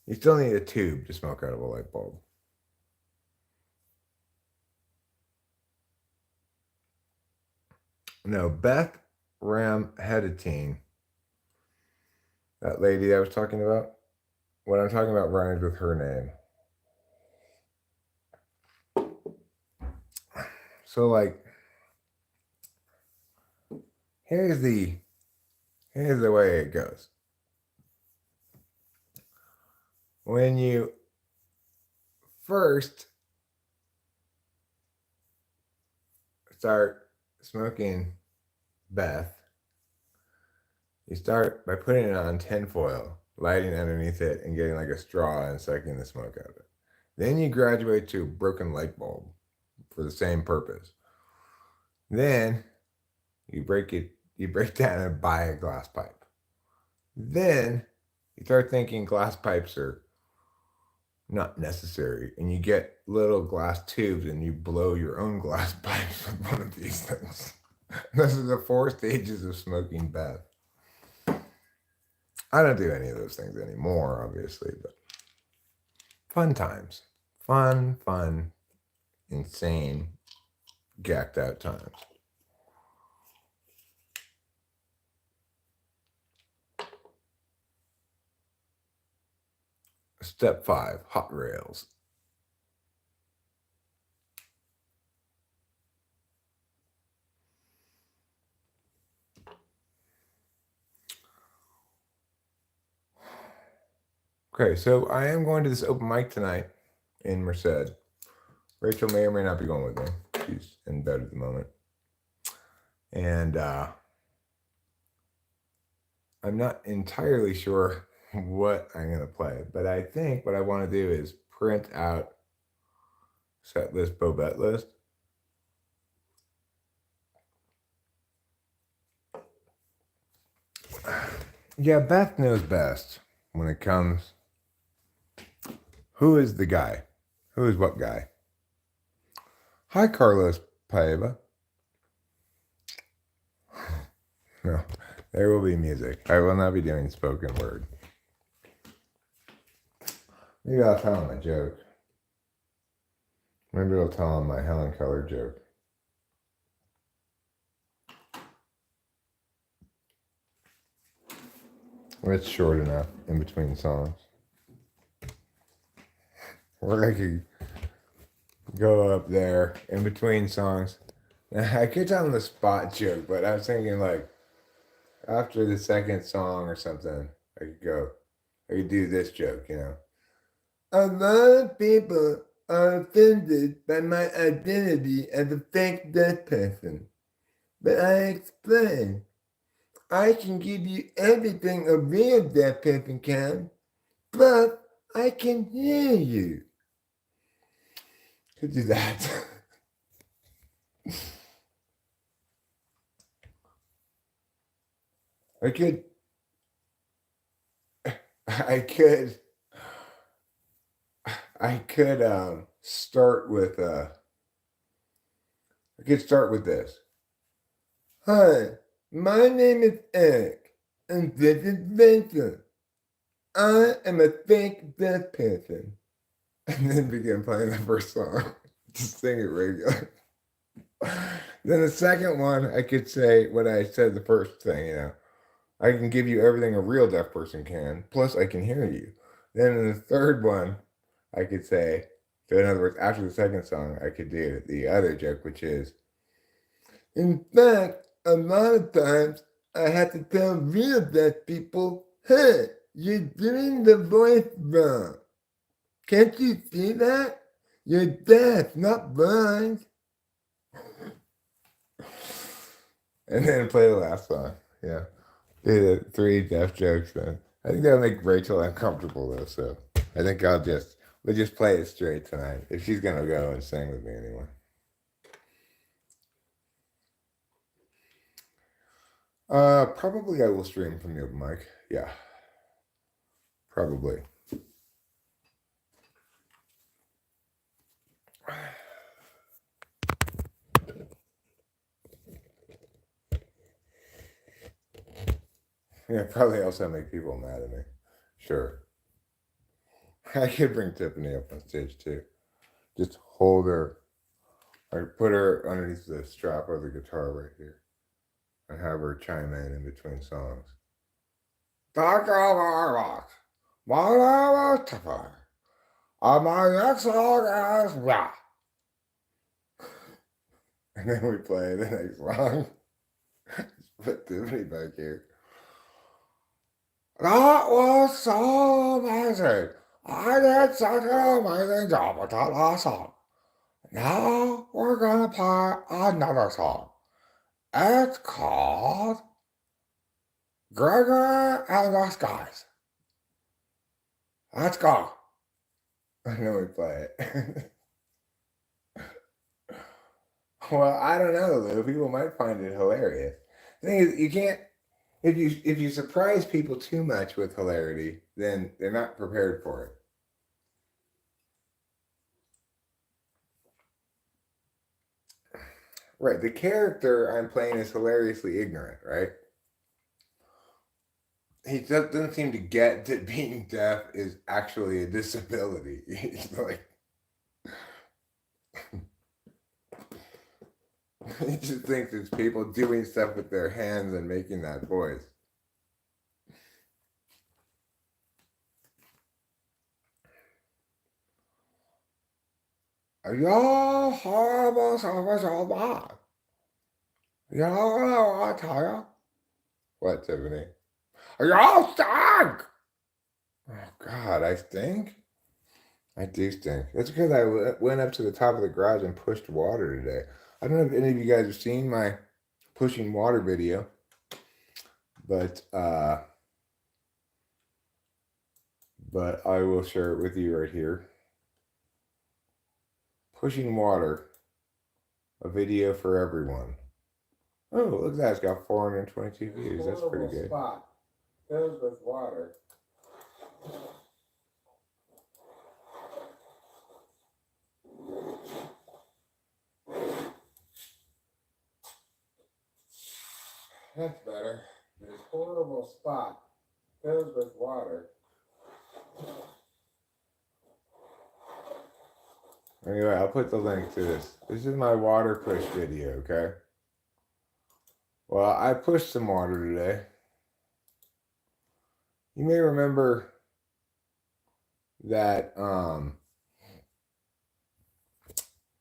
You still need a tube to smoke out of a light bulb. No, Beth Ramheditine, that lady I was talking about, what I'm talking about rhymes with her name. So, like, here's the way it goes. When you first start smoking Beth, you start by putting it on tinfoil, lighting underneath it, and getting like a straw and sucking the smoke out of it. Then you graduate to a broken light bulb for the same purpose. Then you break down and buy a glass pipe. Then you start thinking glass pipes are not necessary, and you get little glass tubes and you blow your own glass pipes with one of these things. Those are the 4 stages of smoking Beth. I don't do any of those things anymore, obviously, but fun times. Fun, insane, gacked out times. Step 5, hot rails. Okay, so I am going to this open mic tonight in Merced. Rachel may or may not be going with me. She's in bed at the moment. And I'm not entirely sure what I'm going to play, but I think what I want to do is print out set list, Bobette list. Yeah, Beth knows best when it comes. Who is the guy? Who is what guy? Hi, Carlos Paeva. No, there will be music. I will not be doing spoken word. Maybe I'll tell him a joke. Maybe I'll tell him my Helen Keller joke. It's short enough in between songs. Or I could go up there in between songs. I could tell him the spot joke, but I was thinking like after the second song or something, I could do this joke, you know. A lot of people are offended by my identity as a fake deaf person. But I explain, I can give you everything a real deaf person can, but I can hear you. Could do that. I could start with this. Hi, my name is Eric, and this is Vincent. I am a fake deaf person. And then begin playing the first song. Just sing it regular. Then the second one, I could say what I said the first thing, you know. I can give you everything a real deaf person can, plus I can hear you. Then in the third one, I could say, so in other words, after the second song, I could do the other joke, which is, in fact, a lot of times I have to tell real deaf people, hey, you're doing the voice wrong. Can't you see that? You're deaf, not blind. And then play the last song. Yeah. Do the 3 deaf jokes then. I think that'll make Rachel uncomfortable though, so I think we'll just play it straight tonight. If she's gonna go and sing with me anyway. Probably I will stream from the open mic. Yeah. Probably. Yeah, probably also make people mad at me. Sure. I could bring Tiffany up on stage too. Just hold her, or put her underneath the strap of the guitar right here, and have her chime in between songs. My next song is rock. And then we play the next song. Put Tiffany back here. That was so amazing. I did such an amazing job with that last song. Now we're gonna play another song. It's called Gregory and the Skies. Let's go. And then we play it. Well, I don't know, Lou. People might find it hilarious. The thing is, you can't. If you surprise people too much with hilarity, then they're not prepared for it. Right. The character I'm playing is hilariously ignorant, right? He doesn't seem to get that being deaf is actually a disability. He's like, he just thinks it's people doing stuff with their hands and making that voice. You're horrible service all bad. You know what I want to tell you? What, Tiffany? You stink! Oh, God, I stink? I do stink. That's because I went up to the top of the garage and pushed water today. I don't know if any of you guys have seen my pushing water video, but I will share it with you right here. Pushing water, a video for everyone. Oh, look at that! It's got 422 views. That's pretty good. Spot filled with water. That's better. This horrible spot filled with water. Anyway, I'll put the link to this. This is my water push video, okay? Well, I pushed some water today. You may remember that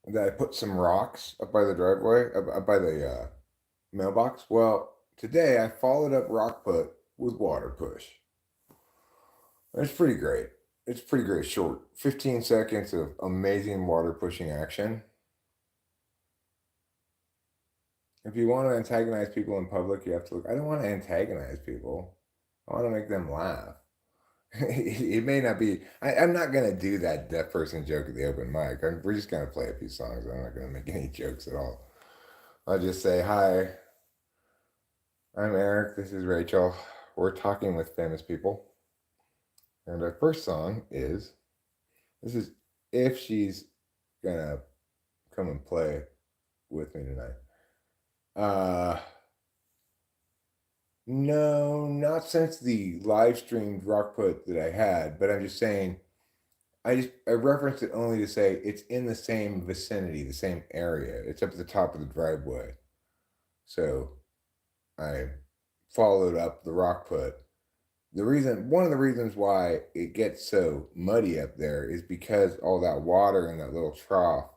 that I put some rocks up by the driveway, up by the mailbox. Well, today I followed up rock put with water push. It's pretty great. It's pretty great. Short, 15 seconds of amazing water pushing action. If you want to antagonize people in public, you have to look. I don't want to antagonize people. I want to make them laugh. It may not be. I'm not gonna do that deaf person joke at the open mic. We're just gonna play a few songs. I'm not gonna make any jokes at all. I'll just say hi. I'm Eric. This is Rachel. We're talking with famous people, and our first song is. This is if she's gonna come and play with me tonight. No, not since the live streamed rock put that I had, but I'm just saying I referenced it only to say it's in the same vicinity, the same area. It's up at the top of the driveway. So I followed up the rock put. One of the reasons why it gets so muddy up there is because all that water in that little trough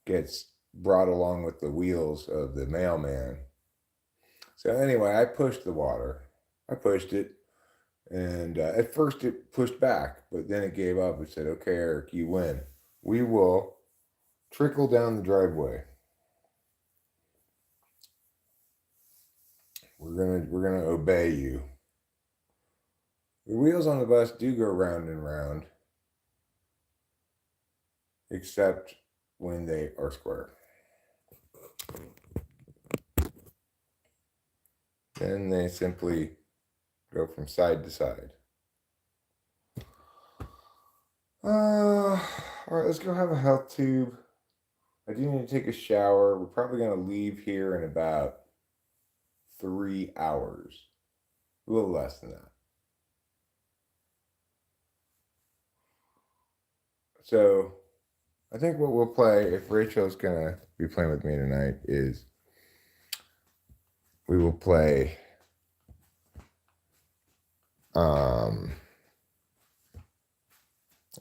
gets brought along with the wheels of the mailman. So anyway, I pushed the water. I pushed it. And at first it pushed back, but then it gave up. It said, okay, Eric, you win. We will trickle down the driveway. We're gonna obey you. The wheels on the bus do go round and round, except when they are square. Then they simply go from side to side. All right, let's go have a health tube. I do need to take a shower. We're probably going to leave here in about 3 hours. A little less than that. So I think what we'll play, if Rachel's going to be playing with me tonight, is we will play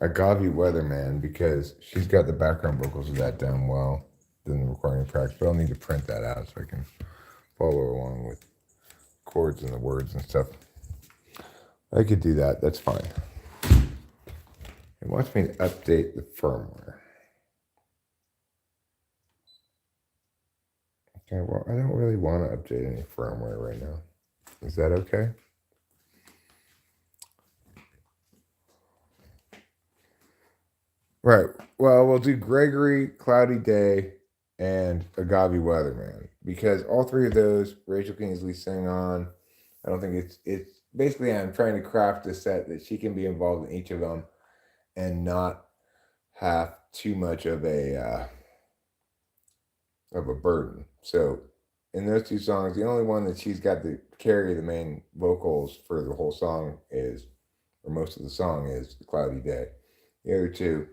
Agave Weatherman, because she's got the background vocals of that down well in the recording practice, but I'll need to print that out so I can follow along with chords and the words and stuff. I could do that. That's fine. It wants me to update the firmware. Okay, well, I don't really want to update any firmware right now. Is that okay? Right. Well, we'll do Gregory, Cloudy Day, and Agave Weatherman, because all three of those Rachel can easily sing on. I don't think it's basically I'm trying to craft a set that she can be involved in each of them and not have too much of a burden. So in those two songs, the only one that she's got to carry the main vocals for the whole song is, or most of the song is, Cloudy Day. The other two,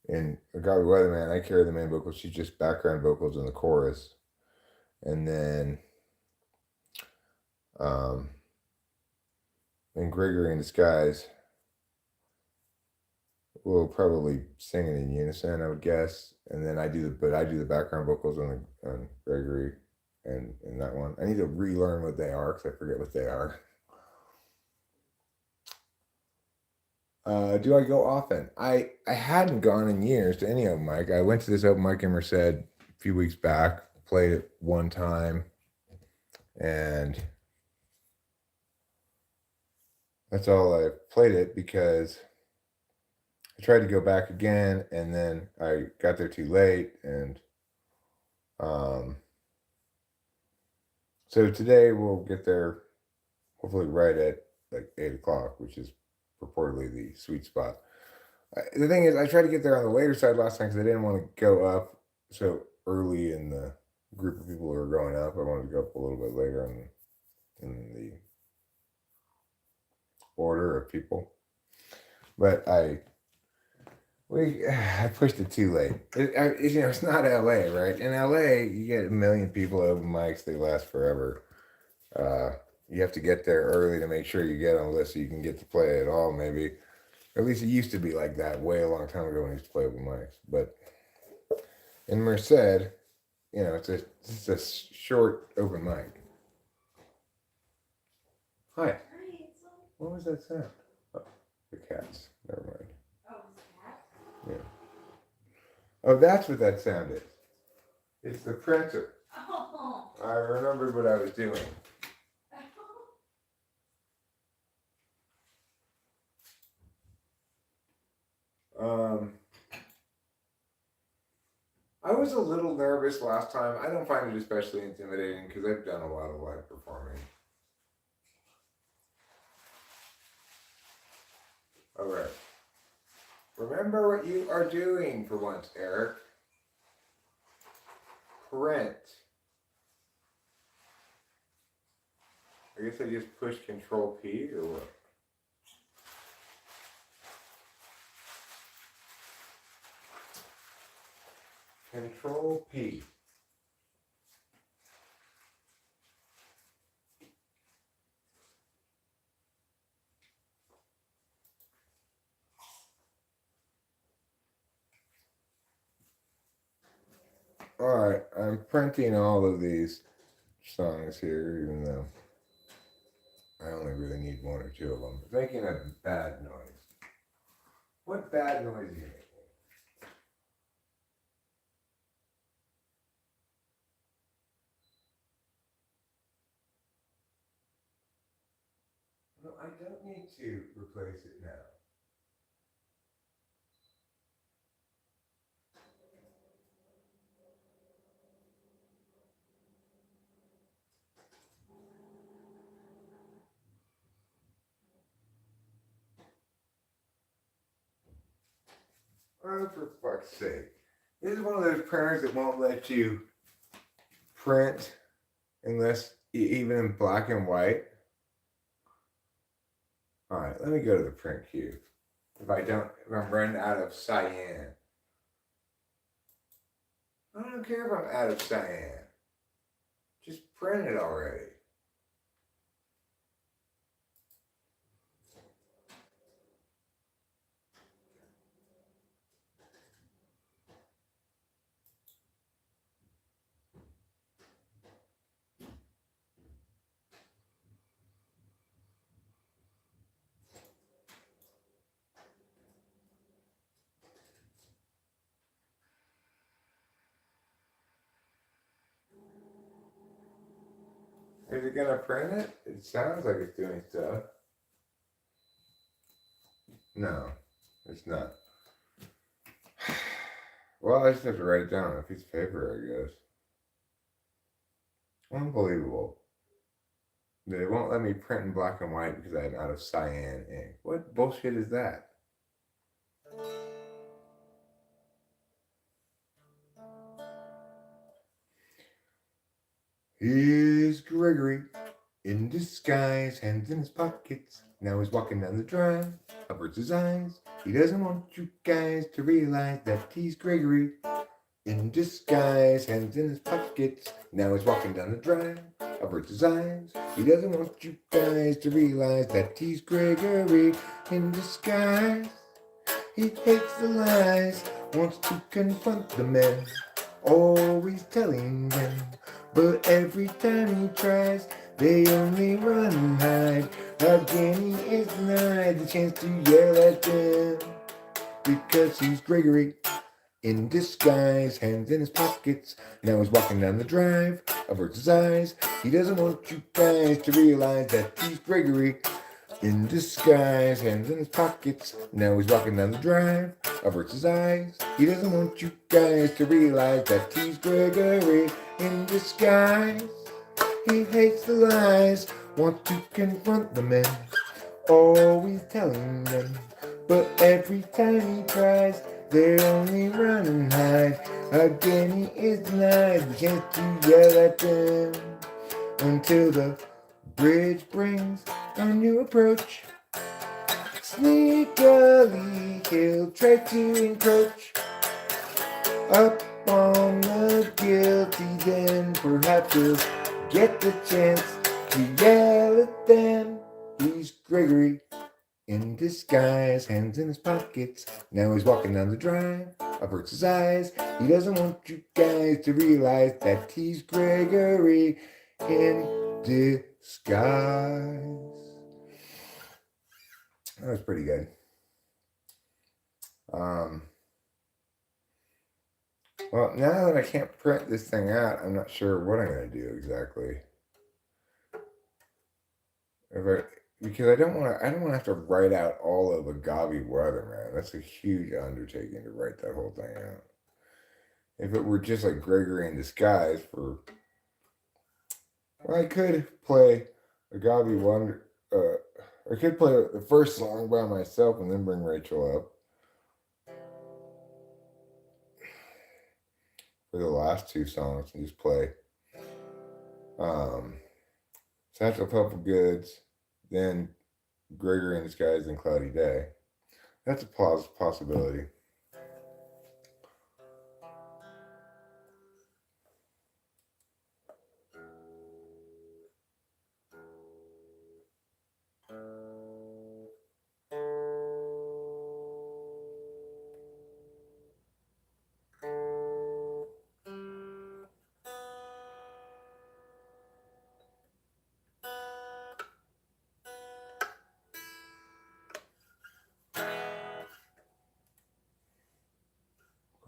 in Agave Weatherman, I carry the main vocals. She's just background vocals in the chorus. And then in Gregory in Disguise, we'll probably sing it in unison, I would guess. And then I do the background vocals on Gregory and in that one. I need to relearn what they are because I forget what they are. Do I go often? I hadn't gone in years to any open mic. I went to this open mic in Merced a few weeks back, played it one time, and that's all I played it, because I tried to go back again, and then I got there too late, and so today we'll get there hopefully right at like 8 o'clock, which is purportedly the sweet spot. The thing is, I tried to get there on the later side last time because I didn't want to go up. So early in the group of people who were growing up. I wanted to go up a little bit later in the order of people. But I pushed it too late. It's not LA, right? In LA, you get a million people open mics. They last forever. You have to get there early to make sure you get on the list so you can get to play at all, maybe. Or at least it used to be like that way a long time ago when I used to play open mics. But in Merced, it's a short open mic. Hi. What was that sound? Oh, the cats. Never mind. Oh, it's the cat? Yeah. Oh, that's what that sound is. It's the printer. Oh. I remembered what I was doing. I was a little nervous last time. I don't find it especially intimidating because I've done a lot of live performing. All right. Remember what you are doing for once, Eric. Print. I guess I just push Control P or what? Control P. Alright, I'm printing all of these songs here, even though I only really need one or two of them. It's making a bad noise. What bad noise are you making? No, I don't need to replace it now. Oh, for fuck's sake. This is one of those printers that won't let you print unless, even in black and white. Alright, let me go to the print queue. If I'm running out of cyan. I don't care if I'm out of cyan. Just print it already. Is it gonna print it? It sounds like it's doing stuff. No, it's not. Well, I just have to write it down on a piece of paper, I guess. Unbelievable. They won't let me print in black and white because I'm out of cyan ink. What bullshit is that? Here's Gregory in disguise, hands in his pockets. Now he's walking down the drive, averts his eyes. He doesn't want you guys to realize that he's Gregory in disguise, hands in his pockets. Now he's walking down the drive, averts his eyes. He doesn't want you guys to realize that he's Gregory in disguise. He hates the lies, wants to confront the men, always telling them. But every time he tries, they only run and hide. Again he is denied the chance to yell at them, because he's Gregory in disguise, hands in his pockets. Now he's walking down the drive, averts his eyes. He doesn't want you guys to realize that he's Gregory in disguise, hands in his pockets. Now he's walking down the drive, averts his eyes. He doesn't want you guys to realize that he's Gregory in disguise. He hates the lies, wants to confront the men, always telling them. But every time he tries, They're only running high. Again, he is denied the chance to yell at them until the bridge brings a new approach. Sneakily, he'll try to encroach up on the guilty, then perhaps he'll get the chance to yell at them. He's Gregory in disguise, hands in his pockets. Now he's walking down the drive, averts his eyes. He doesn't want you guys to realize that he's Gregory in disguise. That was pretty good. Well, now that I can't print this thing out, I'm not sure what I'm going to do exactly. Because I don't want to have to write out all of Agave Weatherman. That's a huge undertaking to write that whole thing out. If it were just like Gregory in disguise well, I could play Agave Wonder. I could play the first song by myself and then bring Rachel up for the last two songs and just play Satchel Purple Goods, then Gregory in Disguise, and Cloudy Day. That's a possibility.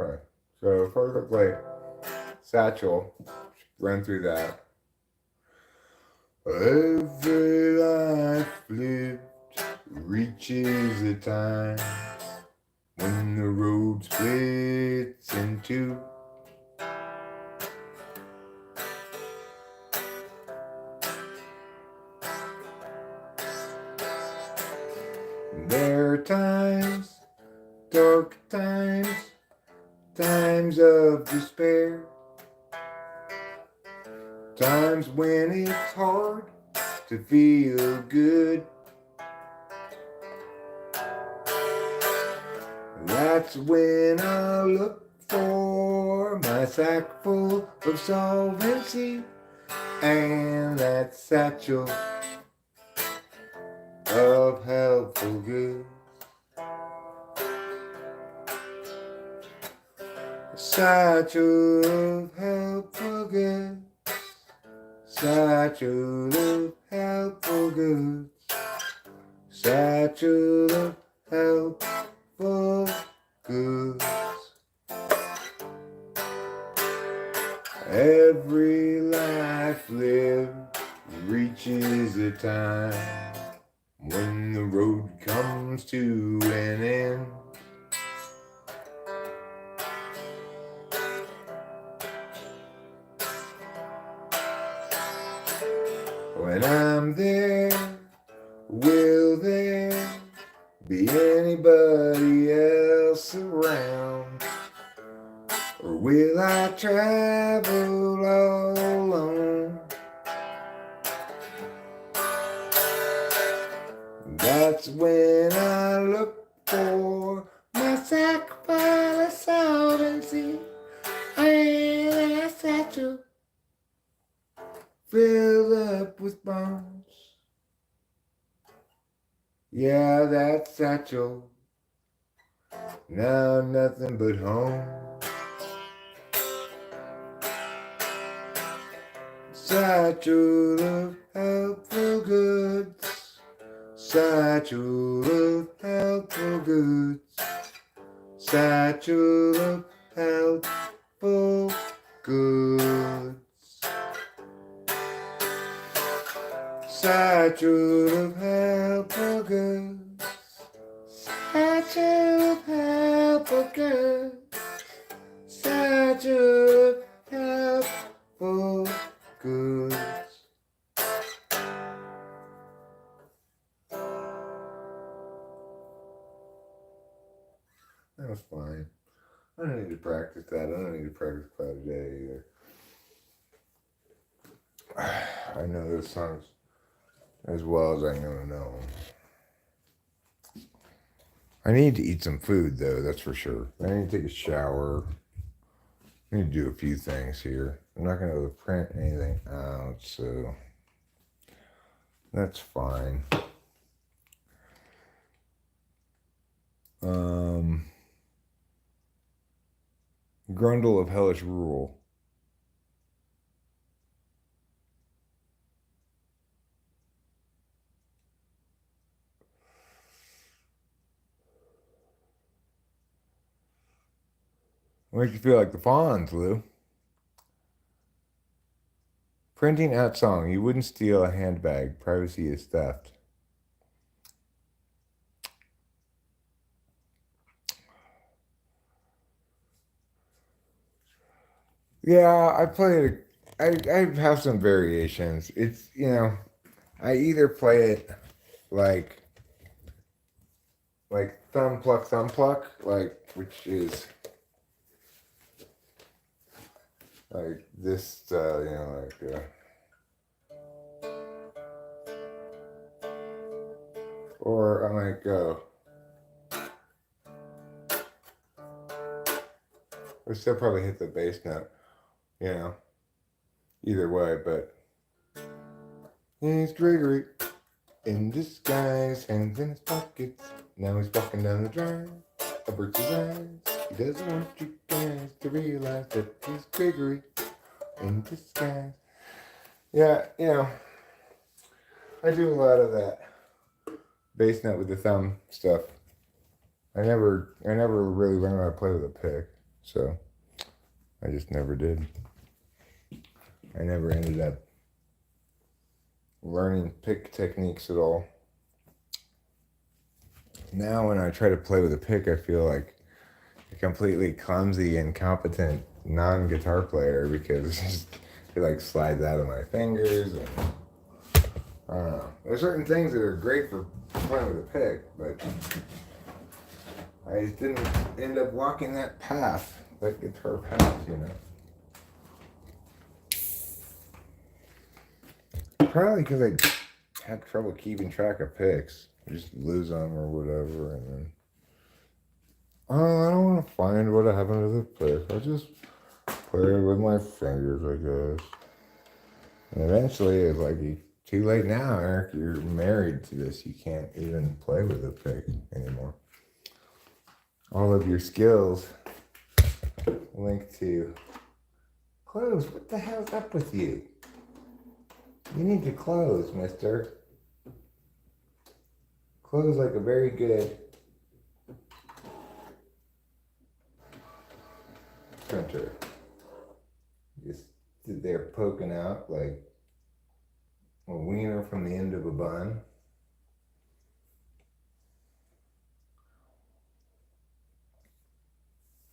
Okay, so first I'll play Satchel, run through that. Every life lived reaches a time when the road splits in two. There are times, dark times, times of despair, times when it's hard to feel good. That's when I look for my sack full of solvency and that satchel of helpful goods. Satchel of helpful goods. Satchel of helpful goods. Satchel of helpful goods. Every life lived reaches a time when the road comes to an end. When I'm there, will there be anybody else around? Or will I travel all alone? That's when I look for my sack full of solvency and a satchel filled up with bones. Yeah, that satchel, now nothing but home. Satchel of helpful goods. Satchel of helpful goods. Satchel of helpful goods. Satchel of helpful goods. Satchel of helpful goods. Satchel of helpful goods. That was fine. I don't need to practice that. I don't need to practice Cloud Day either. I know those songs as well as I know them. I need to eat some food, though, that's for sure. I need to take a shower. I need to do a few things here. I'm not going to print anything out, so that's fine. Grundle of Hellish Rule. Make you feel like the Fonz, Lou. Printing out song. You wouldn't steal a handbag. Privacy is theft. Yeah, I played it. I have some variations. It's, I either play it like thumb pluck, which is like this style, or I might go, I still probably hit the bass note, either way, but he's Gregory in disguise, hands in his pockets. Now he's walking down the drive, averts his eyes. He doesn't want you guys to realize that he's Gregory in disguise. Yeah, I do a lot of that bass note with the thumb stuff. I never really learned how to play with a pick, so I just never did. I never ended up learning pick techniques at all. Now when I try to play with a pick, I feel like a completely clumsy, incompetent non-guitar player because it like slides out of my fingers. And, I don't know. There's certain things that are great for playing with a pick, but I just didn't end up walking that path, that guitar path, Probably because I had trouble keeping track of picks. I just lose them or whatever, and then I don't want to find what happened to the pick. I just play with my fingers, I guess. And eventually, it's like, too late now, Eric. You're married to this. You can't even play with a pick anymore. All of your skills link to close. What the hell's up with you? You need to close, mister. Close like a very good printer. Just sit there poking out like a wiener from the end of a bun.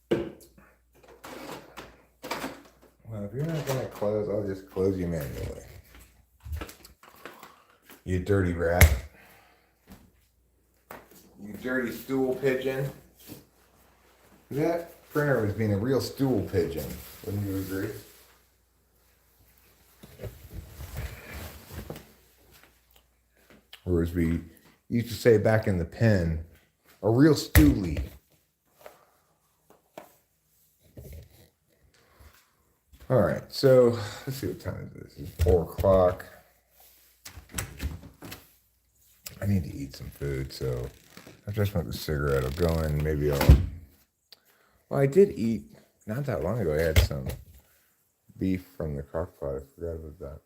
Well, if you're not going to close, I'll just close you manually. You dirty rat. You dirty stool pigeon. That printer was being a real stool pigeon. Wouldn't you agree? Or as we used to say back in the pen, a real stoolie. All right, so let's see what time it is. It's 4 o'clock. I need to eat some food, so after I smoke the cigarette, I'll go in. Maybe well, I did eat not that long ago. I had some beef from the crock pot. I forgot about that.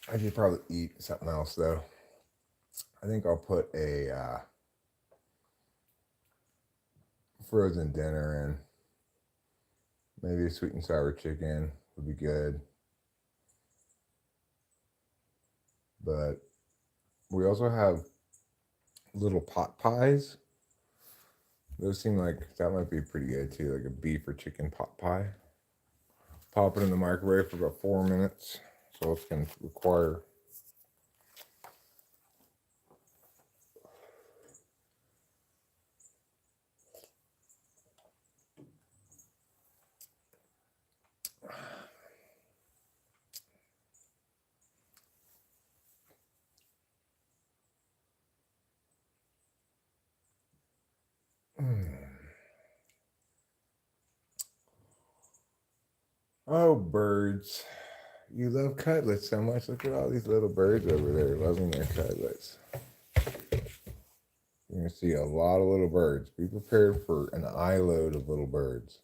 I should probably eat something else, though. I think I'll put a frozen dinner in. Maybe a sweet and sour chicken would be good. But we also have little pot pies. Those seem like that might be pretty good too, like a beef or chicken pot pie. Pop it in the microwave for about 4 minutes. So it's going to require Oh, birds. You love cutlets so much. Look at all these little birds over there loving their cutlets. You're going to see a lot of little birds. Be prepared for an eye load of little birds.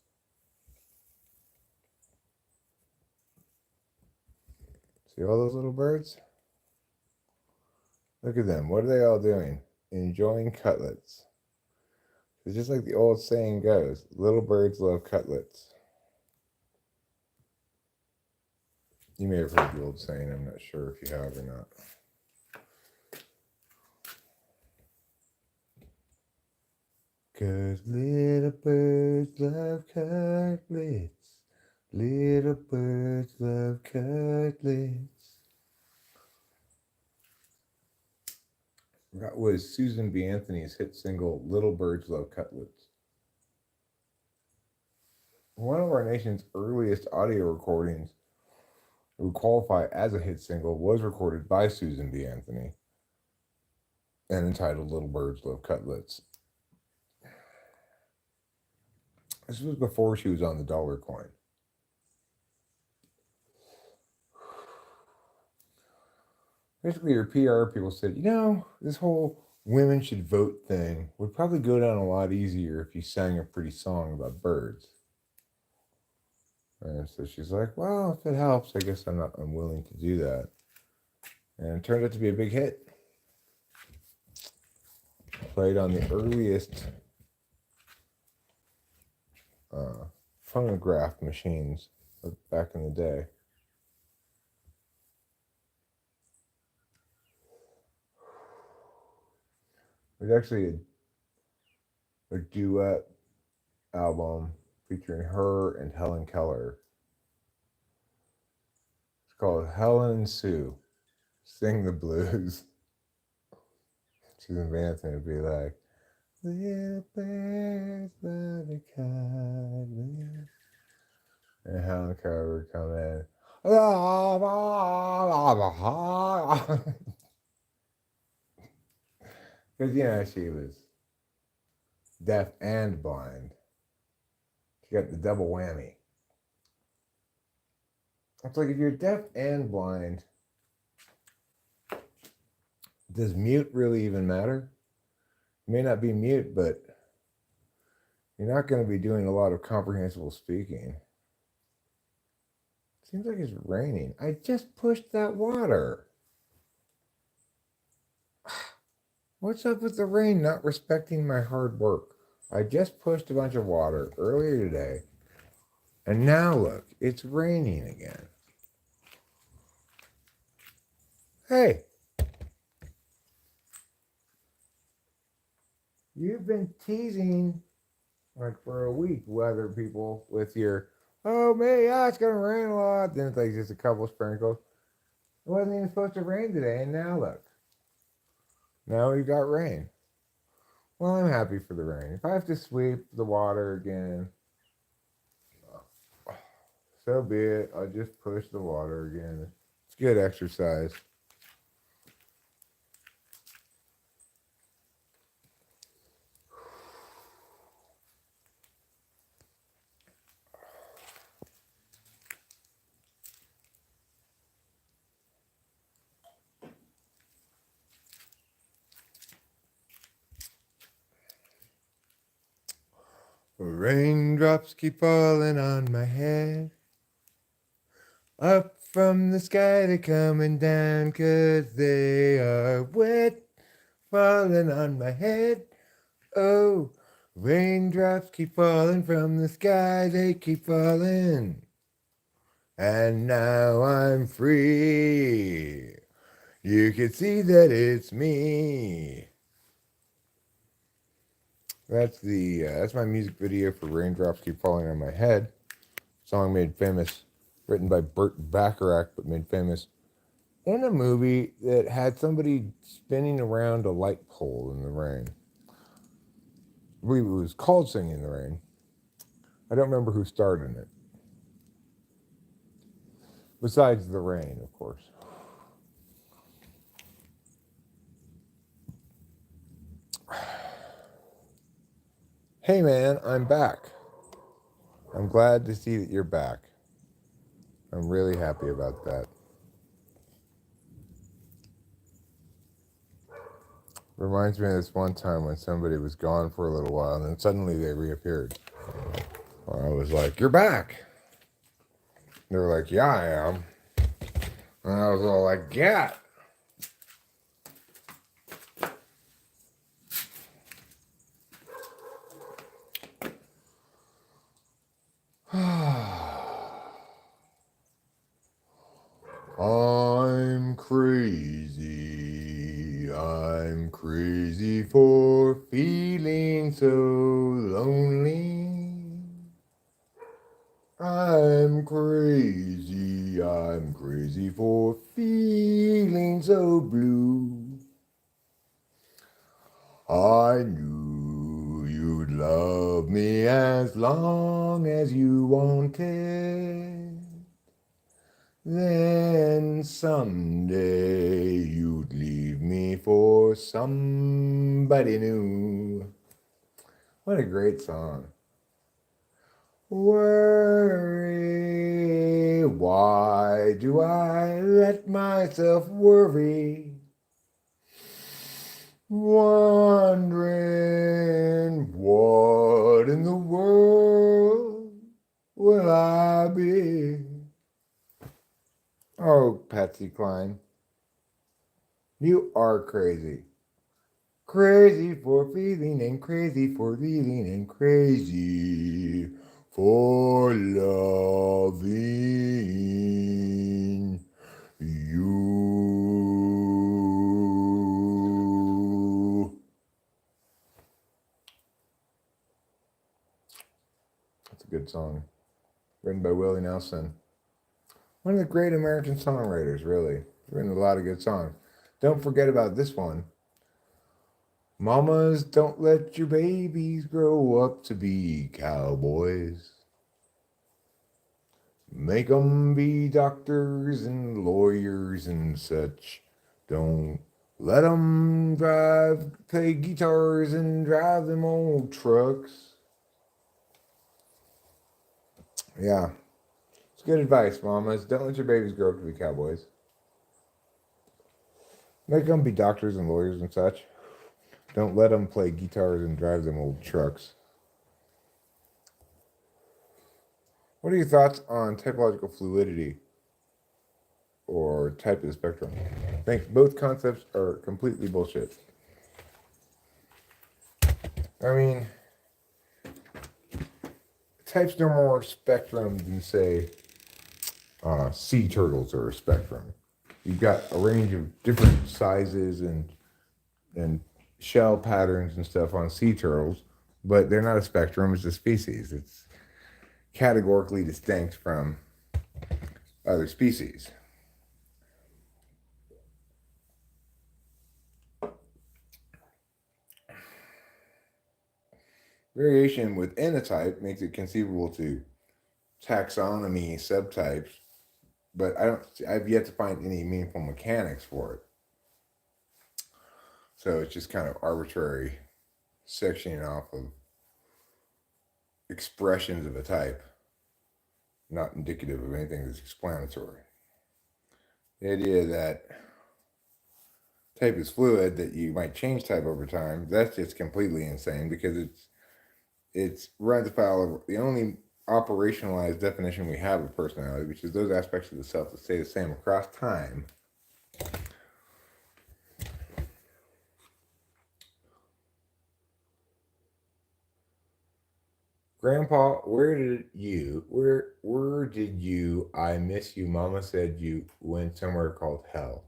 See all those little birds? Look at them. What are they all doing? Enjoying cutlets. It's just like the old saying goes, little birds love cutlets. You may have heard the old saying. I'm not sure if you have or not. Cause little birds love cutlets. Little birds love cutlets. That was Susan B. Anthony's hit single, Little Birds Love Cutlets. One of our nation's earliest audio recordings that would qualify as a hit single was recorded by Susan B. Anthony and entitled Little Birds Love Cutlets. This was before she was on the dollar coin. Basically, her PR people said, this whole women should vote thing would probably go down a lot easier if you sang a pretty song about birds. And so she's like, well, if it helps, I guess I'm unwilling to do that. And it turned out to be a big hit. Played on the earliest phonograph machines back in the day. There's actually a duet album featuring her and Helen Keller. It's called Helen and Sue Sing the Blues. Susan B. Anthony would be like, little birds love the cutlets. And Helen Keller would come in. Because, she was deaf and blind. She got the double whammy. It's like if you're deaf and blind, does mute really even matter? You may not be mute, but you're not going to be doing a lot of comprehensible speaking. Seems like it's raining. I just pushed that water. What's up with the rain not respecting my hard work? I just pushed a bunch of water earlier today, and now look, it's raining again. Hey, you've been teasing for a week weather people with your, oh man, yeah, it's gonna rain a lot. Then it's like just a couple of sprinkles. It wasn't even supposed to rain today, and now look. Now we've got rain. Well, I'm happy for the rain. If I have to sweep the water again, so be it. I'll just push the water again. It's good exercise. Raindrops keep falling on my head. Up from the sky they're coming down 'cause they are wet. Falling on my head. Oh, raindrops keep falling from the sky, they keep falling. And now I'm free. You can see that it's me. That's my music video for Raindrops Keep Falling on My Head. Song made famous, written by Burt Bacharach, but made famous in a movie that had somebody spinning around a light pole in the rain. I believe it was called Singing in the Rain. I don't remember who starred in it. Besides the rain, of course. Hey man, I'm back. I'm glad to see that you're back. I'm really happy about that. Reminds me of this one time when somebody was gone for a little while and then suddenly they reappeared. I was like, "You're back." They were like, "Yeah, I am." And I was all like, "Yeah." I'm crazy. I'm crazy for feeling so lonely. I'm crazy. I'm crazy for feeling so blue. I knew you'd love me as long as you wanted. Then someday you'd leave me for somebody new. What a great song. Worry, why do I let myself worry? Wondering what in the world will I be? Oh, Patsy Cline, you are crazy. Crazy for feeling and crazy for feeling and crazy for loving you. That's a good song. Written by Willie Nelson. One of the great American songwriters, really. Written a lot of good songs. Don't forget about this one. Mamas, don't let your babies grow up to be cowboys. Make 'em be doctors and lawyers and such. Don't let 'em play guitars and drive them old trucks. Yeah, it's good advice, mamas. Don't let your babies grow up to be cowboys. Make 'em be doctors and lawyers and such. Don't let 'em play guitars and drive them old trucks. What are your thoughts on typological fluidity or type of the spectrum? I think both concepts are completely bullshit. I mean, types no more spectrum than, say, sea turtles are a spectrum. You've got a range of different sizes and shell patterns and stuff on sea turtles, but they're not a spectrum, it's a species. It's categorically distinct from other species. Variation within a type makes it conceivable to taxonomy subtypes, but I've yet to find any meaningful mechanics for it. So it's just kind of arbitrary sectioning off of expressions of a type, not indicative of anything that's explanatory. The idea that type is fluid, that you might change type over time, that's just completely insane because it's runs afoul of the only operationalized definition we have of personality, which is those aspects of the self that stay the same across time. Grandpa, where did you, I miss you, Mama said you went somewhere called hell.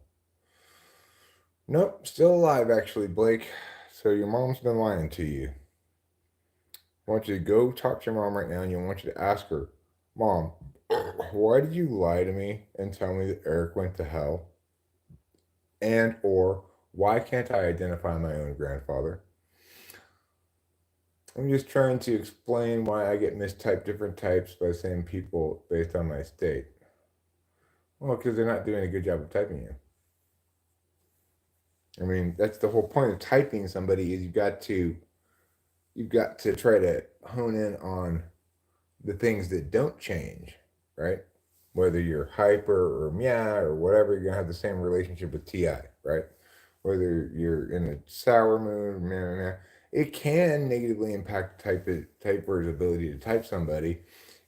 Nope, still alive actually, Blake. So your mom's been lying to you. I want you to go talk to your mom right now and I want you to ask her, Mom, why did you lie to me and tell me that Eric went to hell? And or why can't I identify my own grandfather? I'm just trying to explain why I get mistyped different types by the same people based on my state. Well, because they're not doing a good job of typing you. I mean, that's the whole point of typing somebody is you you've got to try to hone in on the things that don't change, right? Whether you're hyper or meow or whatever, you're gonna have the same relationship with TI, right? Whether you're in a sour mood, meow, meow, it can negatively impact typer's ability to type somebody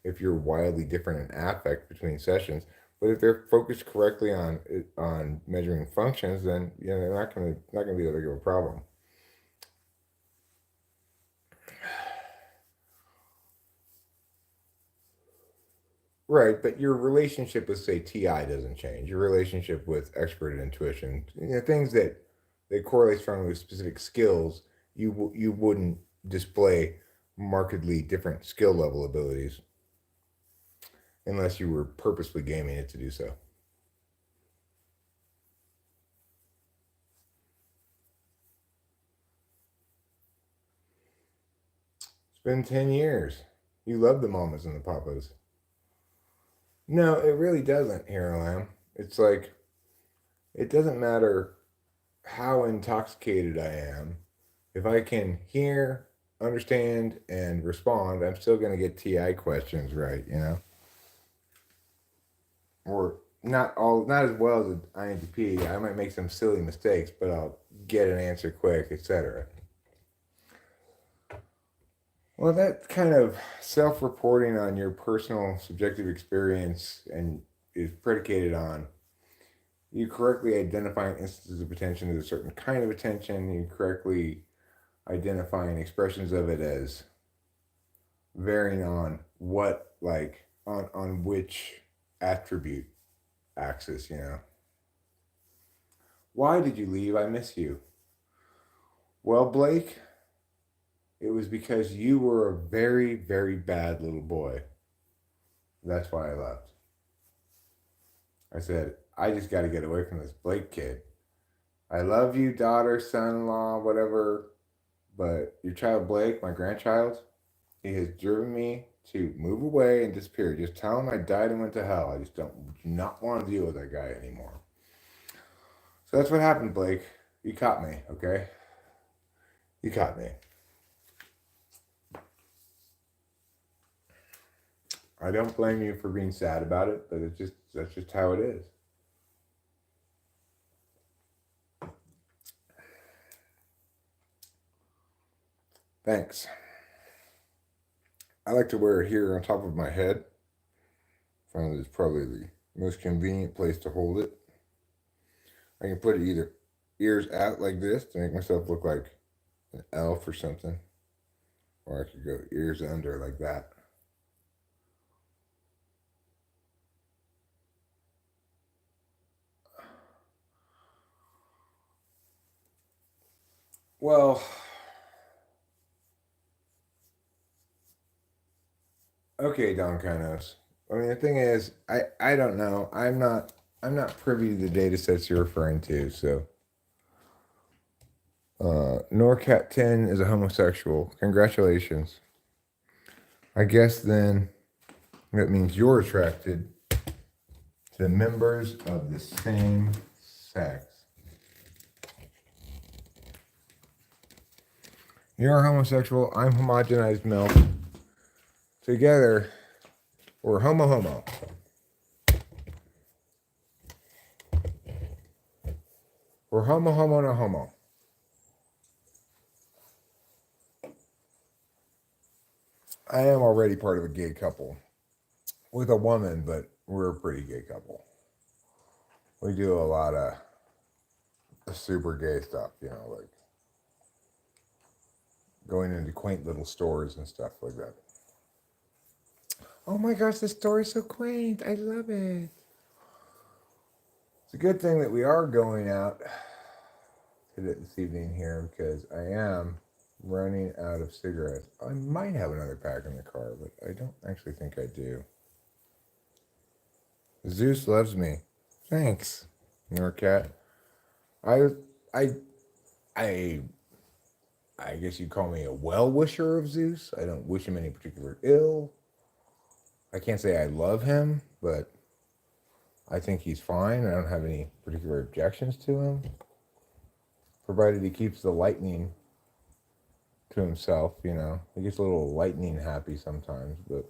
if you're wildly different in affect between sessions. But if they're focused correctly on measuring functions, then they're not gonna be that big of a problem. Right, but your relationship with, say, TI doesn't change. Your relationship with expert intuition, things that correlate strongly with specific skills, you wouldn't display markedly different skill level abilities unless you were purposely gaming it to do so. It's been 10 years. You love the mamas and the papas. No, it really doesn't, Hero Lamb. It's like, it doesn't matter how intoxicated I am. If I can hear, understand, and respond, I'm still going to get TI questions right, Or not as well as an INTP. I might make some silly mistakes, but I'll get an answer quick, etc. Well, that kind of self-reporting on your personal subjective experience and is predicated on you correctly identifying instances of attention as a certain kind of attention, you correctly identifying expressions of it as varying on what, like, on which attribute axis, Why did you leave? I miss you. Well, Blake, it was because you were a very, very bad little boy. That's why I left. I said, I just got to get away from this Blake kid. I love you, daughter, son-in-law, whatever, but your child Blake, my grandchild, he has driven me to move away and disappear. Just tell him I died and went to hell. I just do not want to deal with that guy anymore. So that's what happened, Blake. You caught me, okay? You caught me. I don't blame you for being sad about it, but that's just how it is. Thanks. I like to wear it here on top of my head. I found it's probably the most convenient place to hold it. I can put it either ears out like this to make myself look like an elf or something, or I could go ears under like that. Well, okay, Don Canos. I mean, the thing is, I don't know. I'm not privy to the data sets you're referring to. So, Norcat 10 is a homosexual. Congratulations. I guess then that means you're attracted to members of the same sex. You're homosexual. I'm homogenized milk. Together, we're homo. We're homo no homo. I am already part of a gay couple with a woman, but we're a pretty gay couple. We do a lot of super gay stuff, like going into quaint little stores and stuff like that. Oh my gosh, this store is so quaint. I love it. It's a good thing that we are going out this evening here because I am running out of cigarettes. I might have another pack in the car, but I don't actually think I do. Zeus loves me. Thanks, Norcat. I guess you'd call me a well-wisher of Zeus. I don't wish him any particular ill. I can't say I love him, but I think he's fine. I don't have any particular objections to him, provided he keeps the lightning to himself, you know. He gets a little lightning happy sometimes, but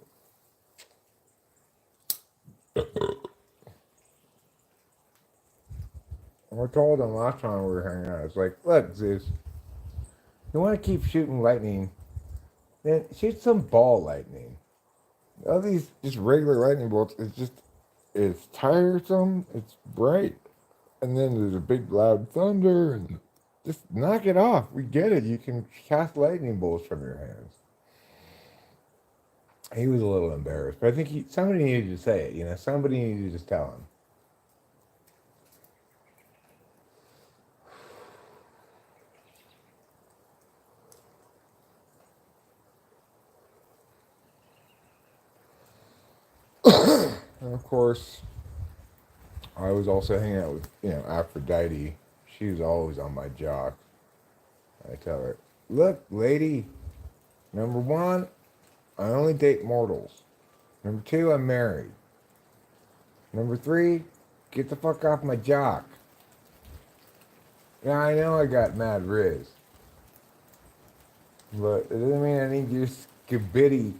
I told him last time we were hanging out, I was like, look, Zeus, you want to keep shooting lightning, then shoot some ball lightning. All these just regular lightning bolts, it's tiresome, it's bright, and then there's a big loud thunder, and just knock it off. We get it. You can cast lightning bolts from your hands. He was a little embarrassed, but I think somebody needed to say it, you know, somebody needed to just tell him. And of course, I was also hanging out with, you know, Aphrodite. She was always on my jock. I tell her, look, lady, number one, I only date mortals. Number two, I'm married. Number three, get the fuck off my jock. Yeah, I know I got mad riz. But it doesn't mean I need your skibidi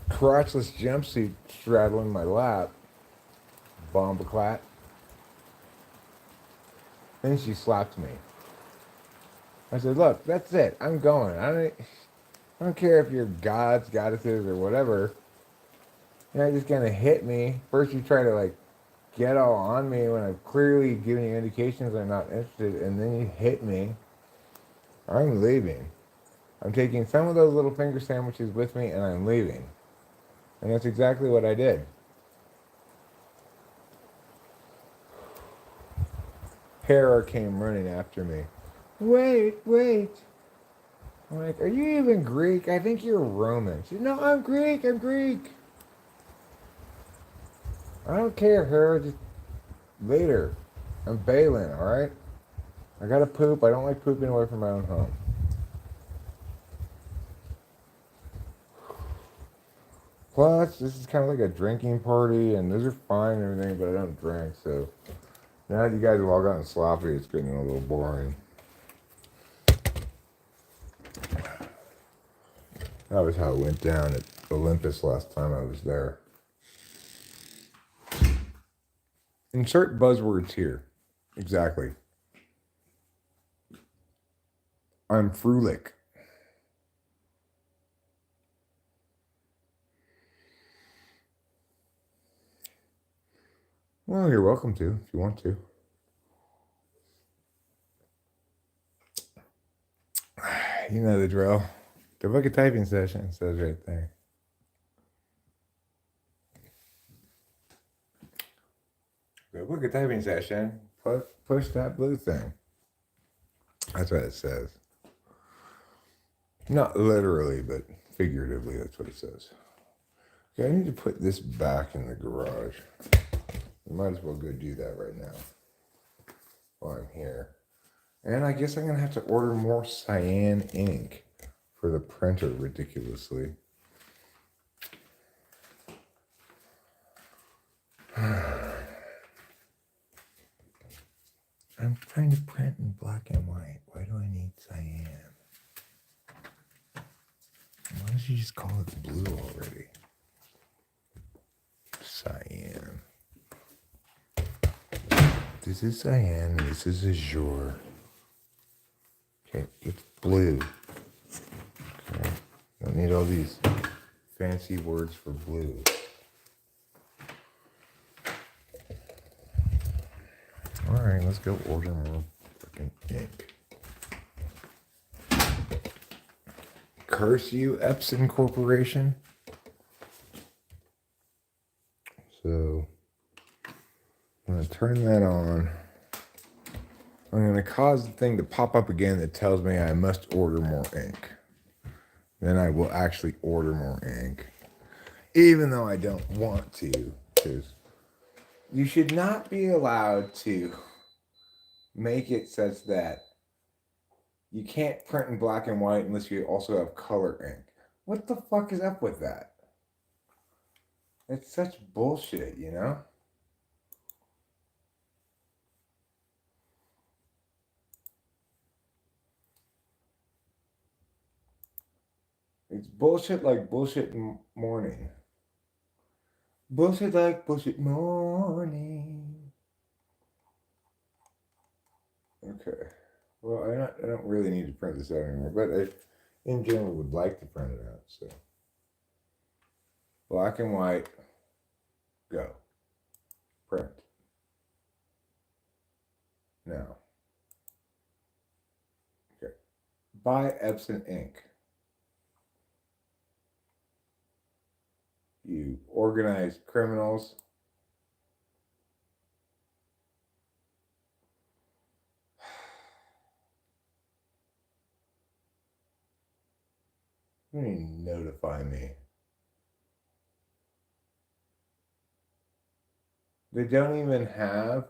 crotchless jumpsuit straddling my lap. Bombaclat. Then she slapped me. I said, look, that's it. I'm going. I don't care if you're gods, goddesses, or whatever. You're not just gonna hit me. First you try to like get all on me when I've clearly given you indications I'm not interested, and then you hit me. I'm leaving. I'm taking some of those little finger sandwiches with me and I'm leaving. And that's exactly what I did. Hera came running after me. Wait. I'm like, are you even Greek? I think you're Roman. She said, no, I'm Greek. I don't care, Hera. Just later. I'm bailing, alright? I gotta poop. I don't like pooping away from my own home. Plus, this is kind of like a drinking party, and those are fine and everything, but I don't drink, so now that you guys have all gotten sloppy, it's getting a little boring. That was how it went down at Olympus last time I was there. Insert buzzwords here. Exactly. I'm Frulik. Well, you're welcome to, if you want to. You know the drill. The book a typing session says right there. The book a typing session. Push that blue thing. That's what it says. Not literally, but figuratively, that's what it says. Okay, I need to put this back in the garage. We might as well go do that right now while I'm here. And I guess I'm going to have to order more cyan ink for the printer, ridiculously. I'm trying to print in black and white. Why do I need cyan? Why don't you just call it blue already? Cyan. This is cyan, and this is azure. Okay, it's blue. Okay, don't need all these fancy words for blue. All right, let's go order more fucking ink. Curse you, Epson Corporation. So I'm going to turn that on. I'm going to cause the thing to pop up again that tells me I must order more ink. Then I will actually order more ink. Even though I don't want to. Because you should not be allowed to make it such that you can't print in black and white unless you also have color ink. What the fuck is up with that? It's such bullshit, you know? It's bullshit like bullshit morning. Bullshit like bullshit morning. Okay. Well, I don't really need to print this out anymore, but I, in general, would like to print it out. So, black and white, go. Print. Now. Okay. Buy Epson ink. You organized criminals. You don't even notify me. They don't even have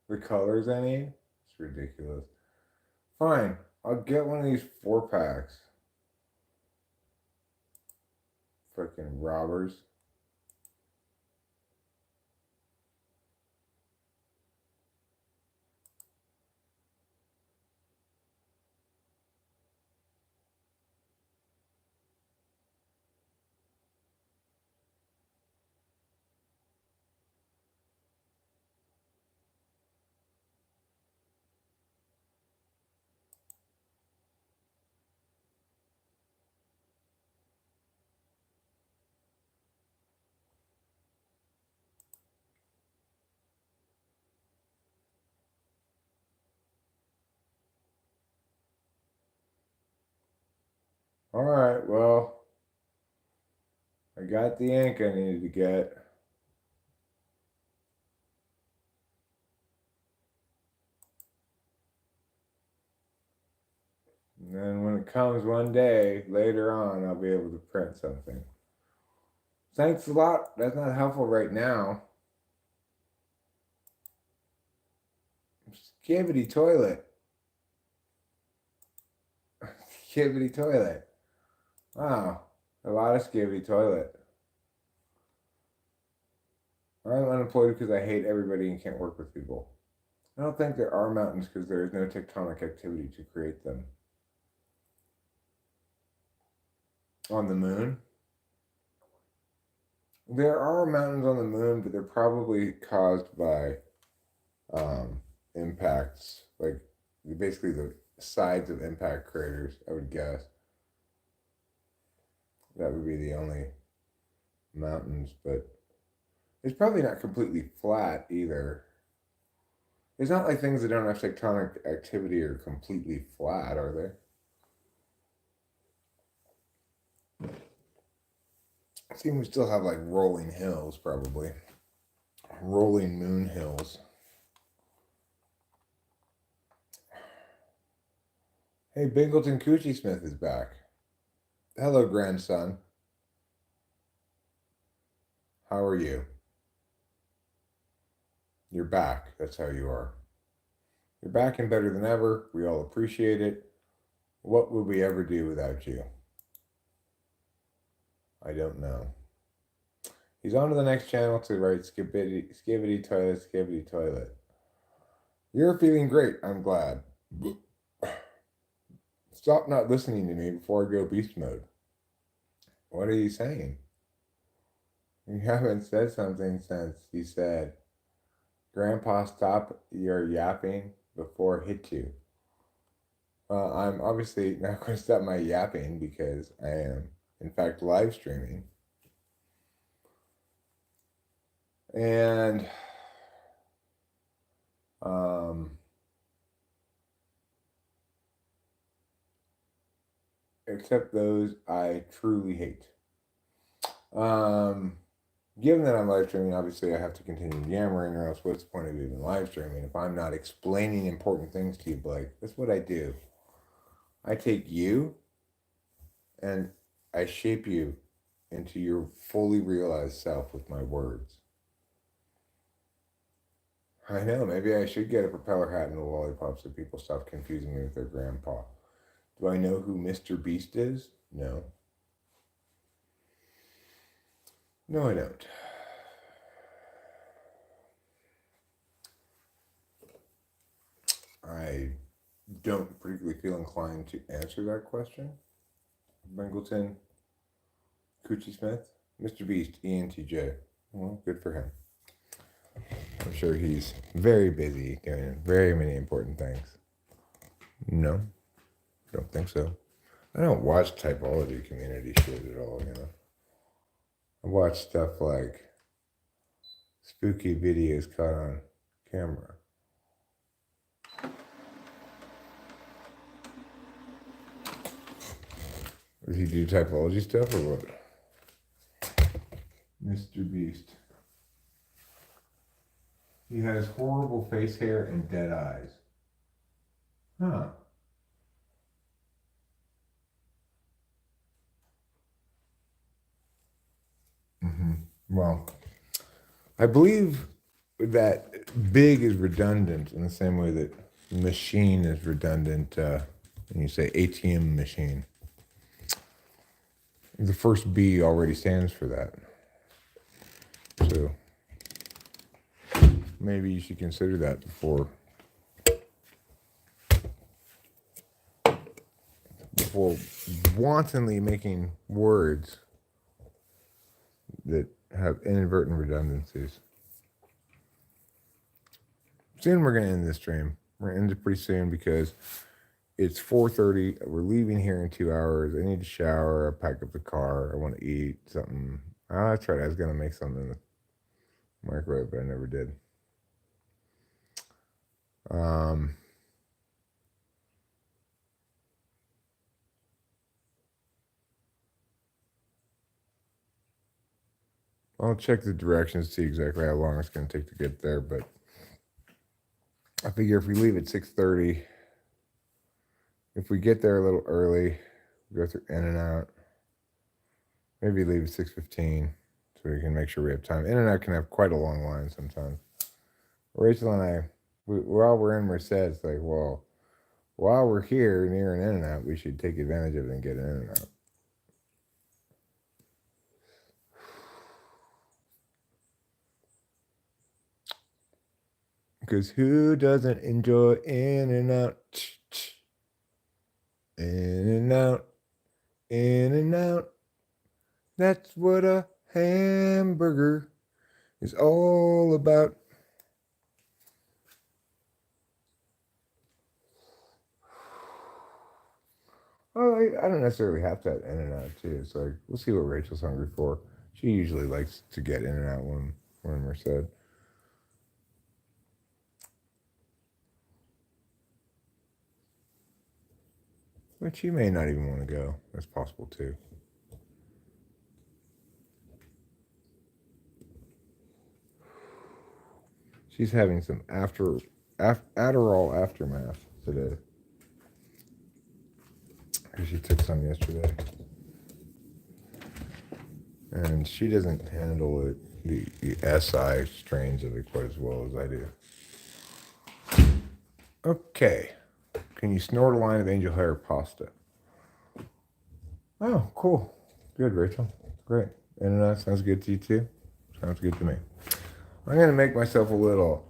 the colors I need. It's ridiculous. Fine, I'll get one of these 4-packs. Freaking robbers. All right, well, I got the ink I needed to get. And then when it comes one day later on, I'll be able to print something. Thanks a lot. That's not helpful right now. Skivity toilet. Skivity toilet. Wow, a lot of skivity toilet. I'm unemployed because I hate everybody and can't work with people. I don't think there are mountains because there is no tectonic activity to create them. On the moon? There are mountains on the moon, but they're probably caused by impacts, like basically the sides of impact craters, I would guess. That would be the only mountains, but it's probably not completely flat either. It's not like things that don't have tectonic activity are completely flat, are they? I think we still have like rolling hills, probably. Rolling moon hills. Hey, Bingleton Coochie Smith is back. Hello, grandson. How are you? You're back. That's how you are. You're back and better than ever. We all appreciate it. What would we ever do without you? I don't know. He's on to the next channel to write skivity toilet. You're feeling great. I'm glad. Stop not listening to me before I go beast mode. What are you saying? You haven't said something since you said, Grandpa, stop your yapping before I hit you. Well, I'm obviously not going to stop my yapping because I am, in fact, live streaming. And except those I truly hate. Given that I'm live streaming, obviously I have to continue yammering, or else what's the point of even live streaming if I'm not explaining important things to you, Blake? That's what I do. I take you and I shape you into your fully realized self with my words. I know, maybe I should get a propeller hat and a lollipop so people stop confusing me with their grandpa. Do I know who Mr. Beast is? No. No, I don't. I don't particularly feel inclined to answer that question. Bingleton, Coochie Smith, Mr. Beast, ENTJ. Well, good for him. I'm sure he's very busy doing very many important things. No, don't think so. I don't watch typology community shit at all, you know. I watch stuff like spooky videos caught on camera. Does he do typology stuff or what? Mr. Beast. He has horrible face hair and dead eyes. Huh. Well, I believe that big is redundant in the same way that machine is redundant when you say ATM machine. The first B already stands for that. So maybe you should consider that before wantonly making words that have inadvertent redundancies. Soon we're going to end this stream. We're going to end it pretty soon because it's 4:30. We're leaving here in 2 hours. I need to shower, pack up the car. I want to eat something. Oh, that's right. I was going to make something in the microwave, but I never did. I'll check the directions, see exactly how long it's going to take to get there, but I figure if we leave at 6:30, if we get there a little early, go through in and out, maybe leave at 6:15 so we can make sure we have time. In and out can have quite a long line sometimes. Rachel and I, while we're in Merced, it's like, well, while we're here near an in and out, we should take advantage of it and get an in and out. Because who doesn't enjoy in and out? In and out. In and out. That's what a hamburger is all about. Well, I don't necessarily have to have in and out too. It's like, we'll see what Rachel's hungry for. She usually likes to get in and out when we're said. But she may not even want to go. That's possible too. She's having some Adderall aftermath today. Because she took some yesterday. And she doesn't handle it, the SI strains of it quite as well as I do. Okay. Can you snort a line of angel hair pasta? Oh, cool. Good, Rachel. Great. And that sounds good to you too? Sounds good to me. I'm going to make myself a little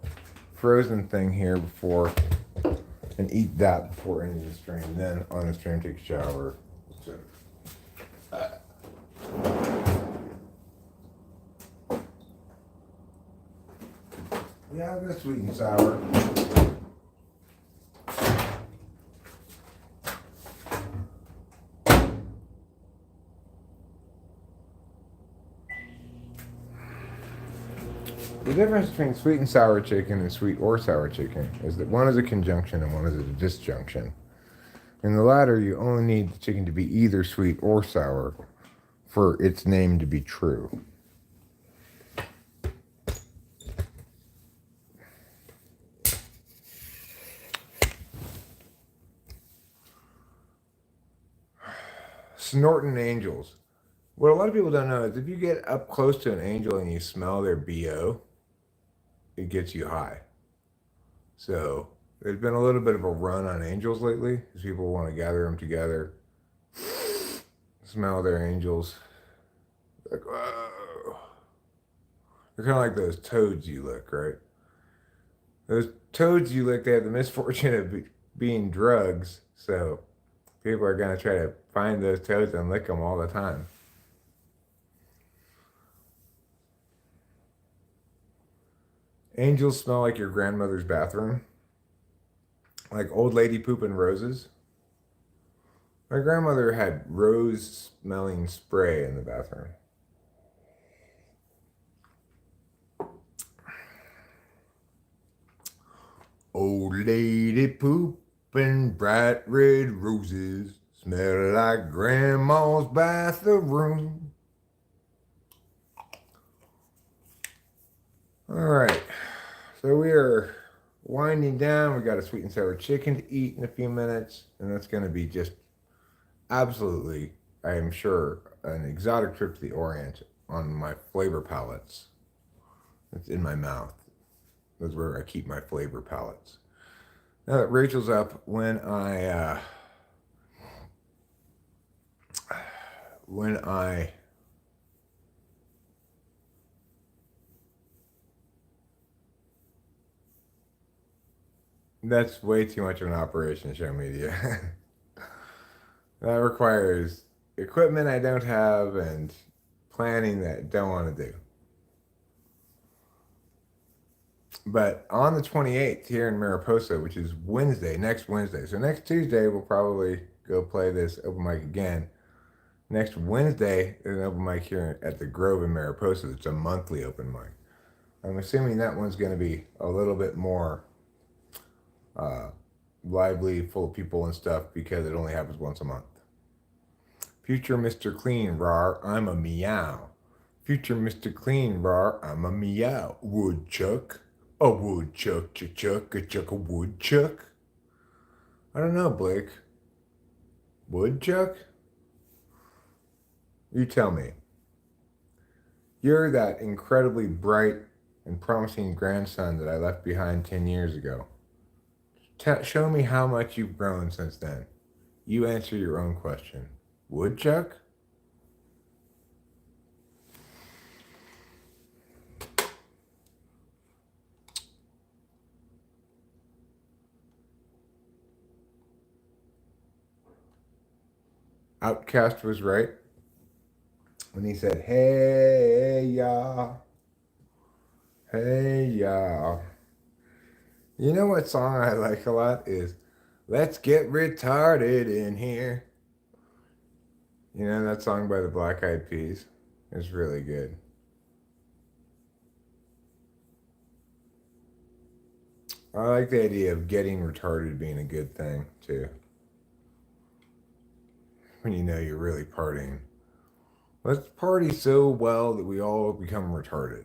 frozen thing here before, and eat that before ending the stream. Then on the stream, take a shower. So, yeah, I've got sweet and sour. The difference between sweet and sour chicken and sweet or sour chicken is that one is a conjunction and one is a disjunction. In the latter, you only need the chicken to be either sweet or sour for its name to be true. Snorting angels. What a lot of people don't know is if you get up close to an angel and you smell their BO, it gets you high. So there's been a little bit of a run on angels lately because people want to gather them together, smell their angels. Like, whoa. They're kind of like those toads you lick, right? Those toads you lick, they have the misfortune of being drugs, so people are going to try to find those toads and lick them all the time. Angels smell like your grandmother's bathroom. Like old lady pooping roses. My grandmother had rose smelling spray in the bathroom. Old lady pooping bright red roses. Smell like grandma's bathroom. All right. So we are winding down. We got a sweet and sour chicken to eat in a few minutes. And that's going to be just absolutely, I am sure, an exotic trip to the Orient on my flavor palettes. It's in my mouth. That's where I keep my flavor palettes. Now that Rachel's up, when I that's way too much of an operation, show media. That requires equipment I don't have and planning that I don't want to do. But on the 28th here in Mariposa, which is Wednesday, next Wednesday. So next Tuesday, we'll probably go play this open mic again. Next Wednesday is an open mic here at the Grove in Mariposa. It's a monthly open mic. I'm assuming that one's going to be a little bit more lively, full of people and stuff because it only happens once a month. Future Mr. Clean, rawr, I'm a meow. Future Mr. Clean, rawr, I'm a meow. Woodchuck. A woodchuck, chuck, a woodchuck. I don't know, Blake. Woodchuck? You tell me. You're that incredibly bright and promising grandson that I left behind 10 years ago. Show me how much you've grown since then. You answer your own question. Woodchuck? Outcast was right when he said, hey, y'all. Hey, y'all. You know what song I like a lot is Let's Get Retarded in Here. You know that song by the Black Eyed Peas? It's really good. I like the idea of getting retarded being a good thing, too. When you know you're really partying. Let's party so well that we all become retarded.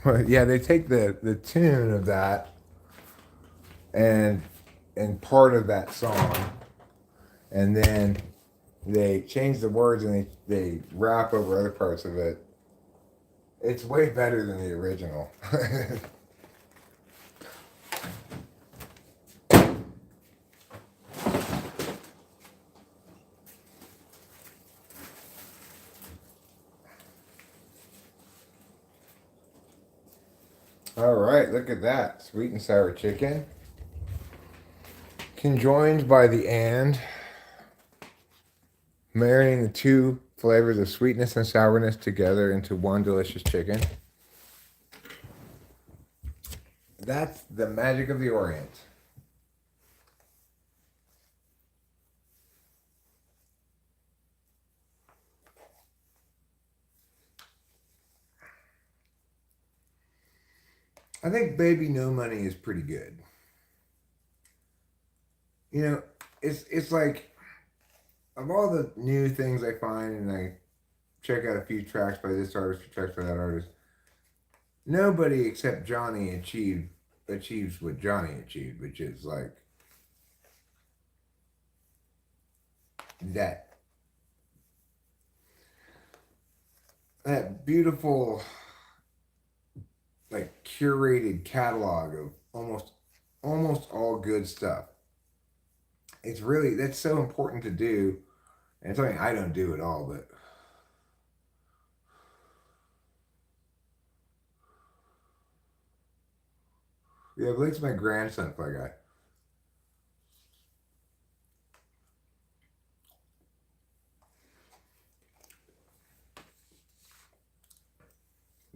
But yeah, they take the tune of that and part of that song, and then they change the words and they rap over other parts of it. It's way better than the original. All right, look at that. Sweet and sour chicken. Conjoined by the and. Marrying the two flavors of sweetness and sourness together into one delicious chicken. That's the magic of the Orient. I think Baby No Money is pretty good. You know, it's like, of all the new things I find and I check out a few tracks by this artist, a few tracks by that artist, nobody except Johnny achieves what Johnny achieved, which is like that beautiful, like curated catalog of almost all good stuff. It's really, that's so important to do, and it's something I don't do at all, but Yeah, Blake's my grandson, fly guy.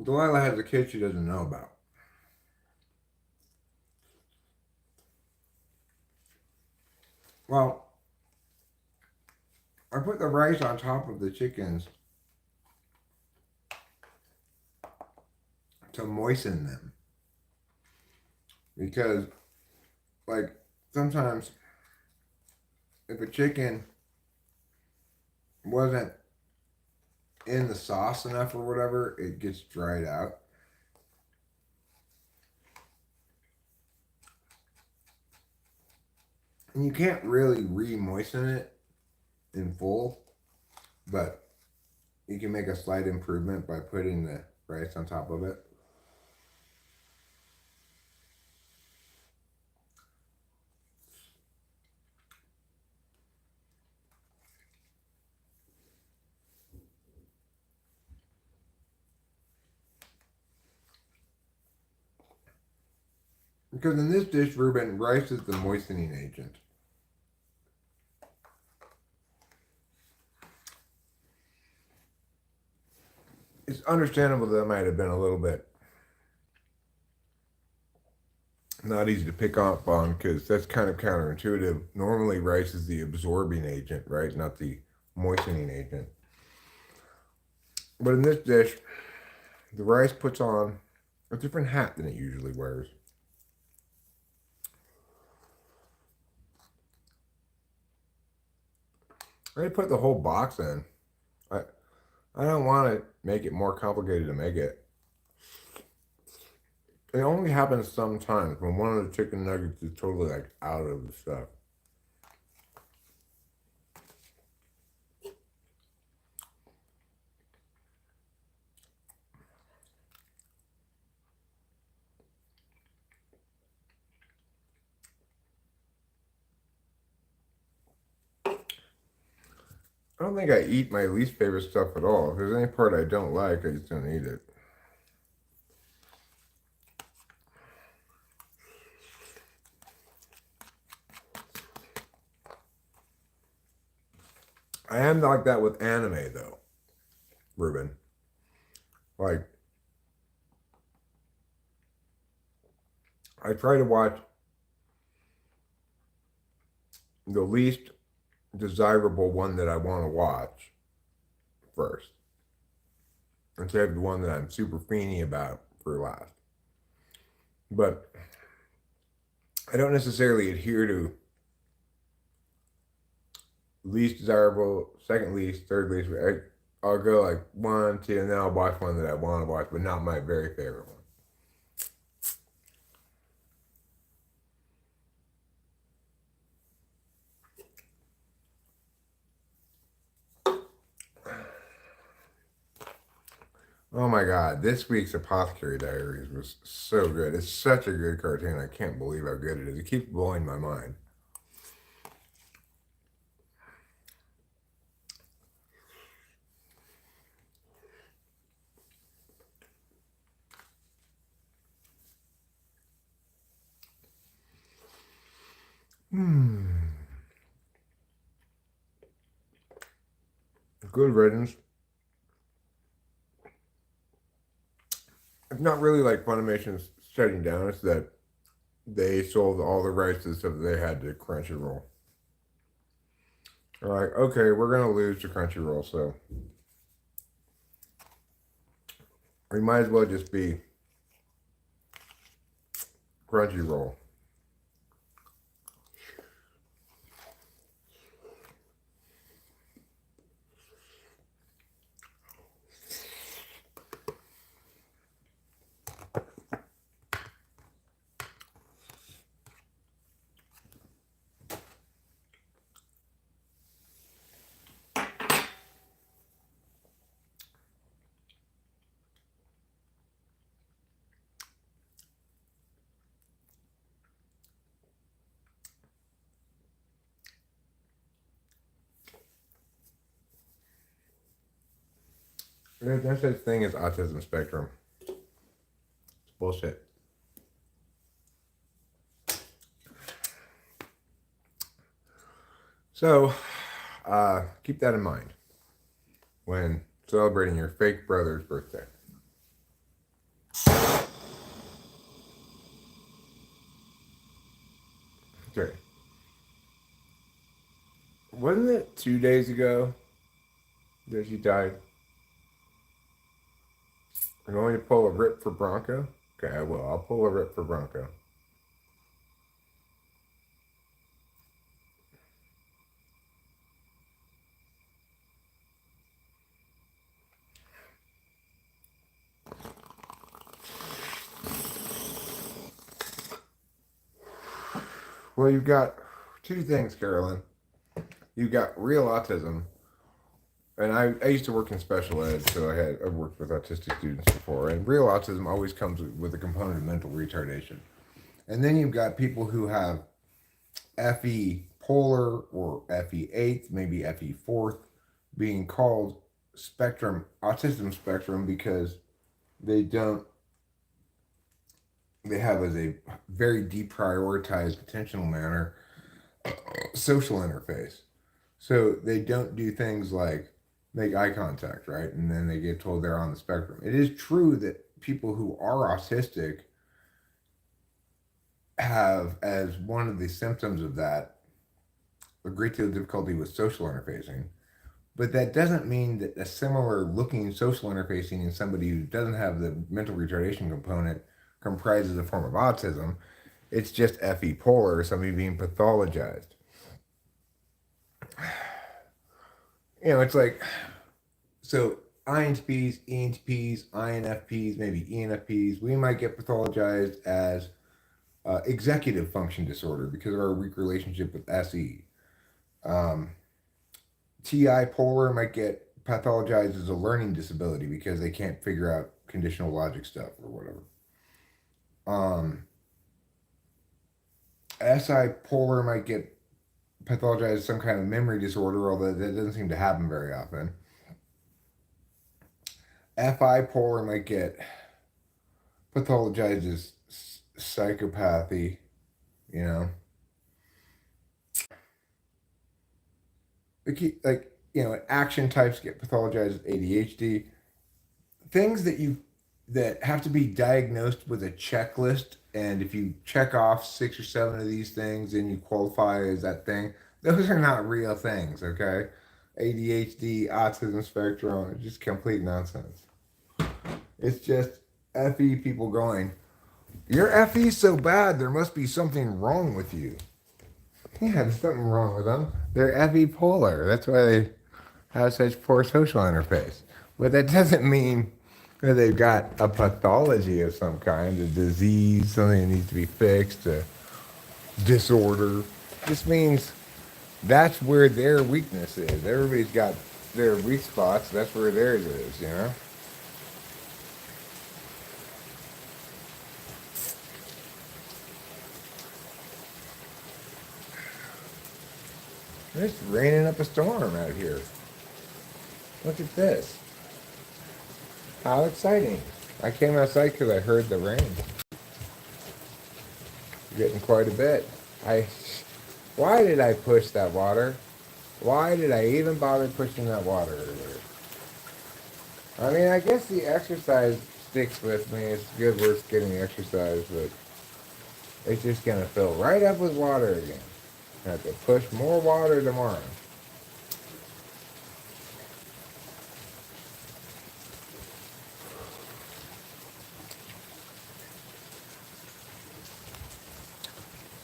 Delilah has a kid she doesn't know about. Well, I put the rice on top of the chickens to moisten them. Because, like, sometimes if a chicken wasn't in the sauce enough or whatever, it gets dried out. And you can't really re-moisten it in full, but you can make a slight improvement by putting the rice on top of it. Because in this dish, Ruben, rice is the moistening agent. It's understandable that might have been a little bit not easy to pick up on because that's kind of counterintuitive. Normally, rice is the absorbing agent, right? Not the moistening agent. But in this dish, the rice puts on a different hat than it usually wears. I put the whole box in. I don't want to make it more complicated to make it. It only happens sometimes when one of the chicken nuggets is totally like out of the stuff. I don't think I eat my least favorite stuff at all. If there's any part I don't like, I just don't eat it. I am like that with anime though, Ruben. Like, I try to watch the least desirable one that I want to watch first, instead of the one that I'm super feeny about for last. But I don't necessarily adhere to least desirable, second least, third least. I'll go like 1, 2, and then I'll watch one that I want to watch, but not my very favorite one. Oh my god, this week's Apothecary Diaries was so good. It's such a good cartoon. I can't believe how good it is. It keeps blowing my mind. Good riddance. It's not really like Funimation's shutting down. It's that they sold all the rights to stuff that they had to Crunchyroll. They're like, okay, we're gonna lose to Crunchyroll, so we might as well just be Crunchyroll. There's no such thing as autism spectrum. It's bullshit. So keep that in mind when celebrating your fake brother's birthday. Okay. Wasn't it 2 days ago that she died? I'm going to pull a rip for Bronco. Okay, I will. I'll pull a rip for Bronco. Well, you've got two things, Carolyn. You've got real autism, and I used to work in special ed, so I've worked with autistic students before. And real autism always comes with a component of mental retardation. And then you've got people who have FE polar or FE eighth, maybe FE fourth, being called spectrum autism spectrum because they don't they have as a very deprioritized attentional manner social interface. So they don't do things like make eye contact, right? And then they get told they're on the spectrum. It is true that people who are autistic have, as one of the symptoms of that, a great deal of difficulty with social interfacing. But that doesn't mean that a similar looking social interfacing in somebody who doesn't have the mental retardation component comprises a form of autism. It's just FE polar, somebody being pathologized. It's like, so INTPs, ENTPs, INFPs, maybe ENFPs, we might get pathologized as executive function disorder because of our weak relationship with SE. TI polar might get pathologized as a learning disability because they can't figure out conditional logic stuff or whatever. SI polar might get pathologized as some kind of memory disorder, although that doesn't seem to happen very often. FI polar might get pathologized as psychopathy, you know. Action types get pathologized as ADHD. Things that have to be diagnosed with a checklist, and if you check off 6 or 7 of these things, then you qualify as that thing. Those are not real things, okay? ADHD, autism spectrum, it's just complete nonsense. It's just FE people going, your FE's so bad, there must be something wrong with you. Yeah, there's something wrong with them. They're FE polar. That's why they have such poor social interface. But that doesn't mean that they've got a pathology of some kind, a disease, something that needs to be fixed, a disorder. It just means that's where their weakness is. Everybody's got their weak spots. That's where theirs is, you know? It's raining up a storm out here. Look at this. How exciting. I came outside because I heard the rain. Getting quite a bit. Why did I push that water? Why did I even bother pushing that water earlier? I mean, I guess the exercise sticks with me. It's good worth getting the exercise, but it's just going to fill right up with water again. I have to push more water tomorrow.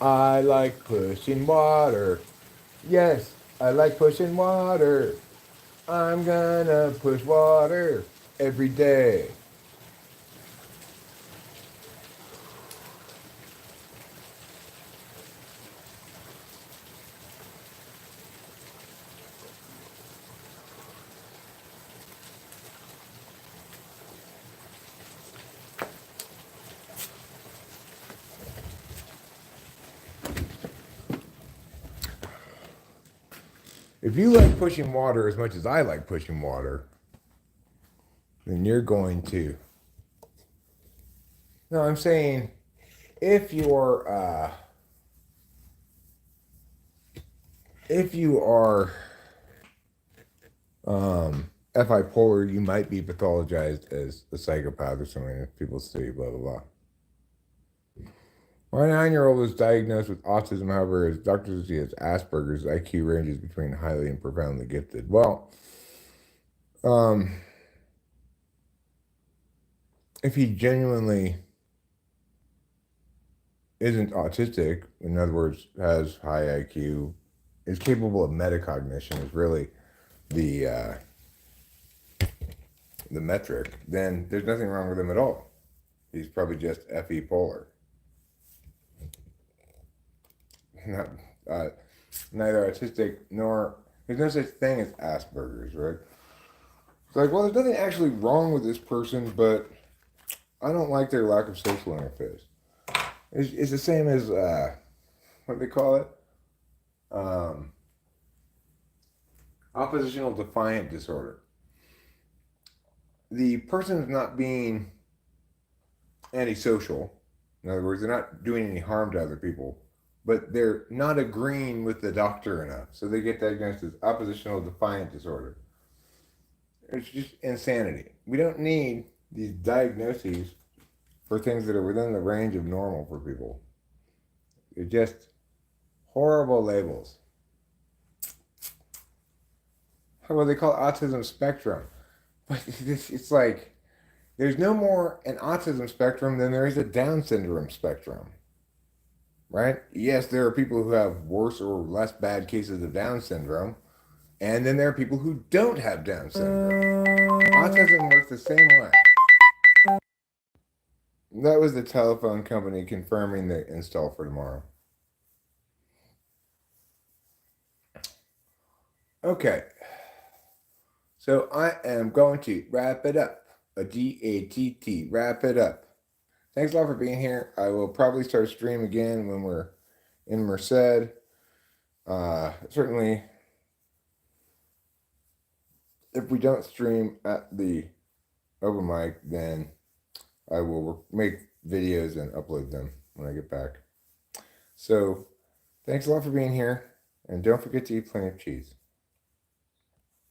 I like pushing water. Yes, I like pushing water. I'm gonna push water every day. If you like pushing water as much as I like pushing water, then you're going to. No, I'm saying if you're if you are FI polar, you might be pathologized as a psychopath or something if people say blah blah blah. My 9-year-old was diagnosed with autism, however, his doctor says he has Asperger's. IQ ranges between highly and profoundly gifted. Well, if he genuinely isn't autistic, in other words, has high IQ, is capable of metacognition, is really the metric, then there's nothing wrong with him at all. He's probably just FE polar. Not, neither autistic nor there's no such thing as Asperger's, right? It's like, well, there's nothing actually wrong with this person, but I don't like their lack of social interface. It's the same as what do they call it? Oppositional defiant disorder. The person is not being antisocial. In other words, they're not doing any harm to other people, but they're not agreeing with the doctor enough. So they get diagnosed as oppositional defiant disorder. It's just insanity. We don't need these diagnoses for things that are within the range of normal for people. They're just horrible labels. How about they call it autism spectrum? But it's like there's no more an autism spectrum than there is a Down syndrome spectrum, right? Yes, there are people who have worse or less bad cases of Down syndrome, and then there are people who don't have Down syndrome. Autism works the same way. That was the telephone company confirming the install for tomorrow. Okay. So I am going to wrap it up. A GATT, wrap it up. Thanks a lot for being here. I will probably start a stream again when we're in Merced. Certainly, if we don't stream at the open mic, then I will make videos and upload them when I get back. So, thanks a lot for being here, and don't forget to eat plenty of cheese.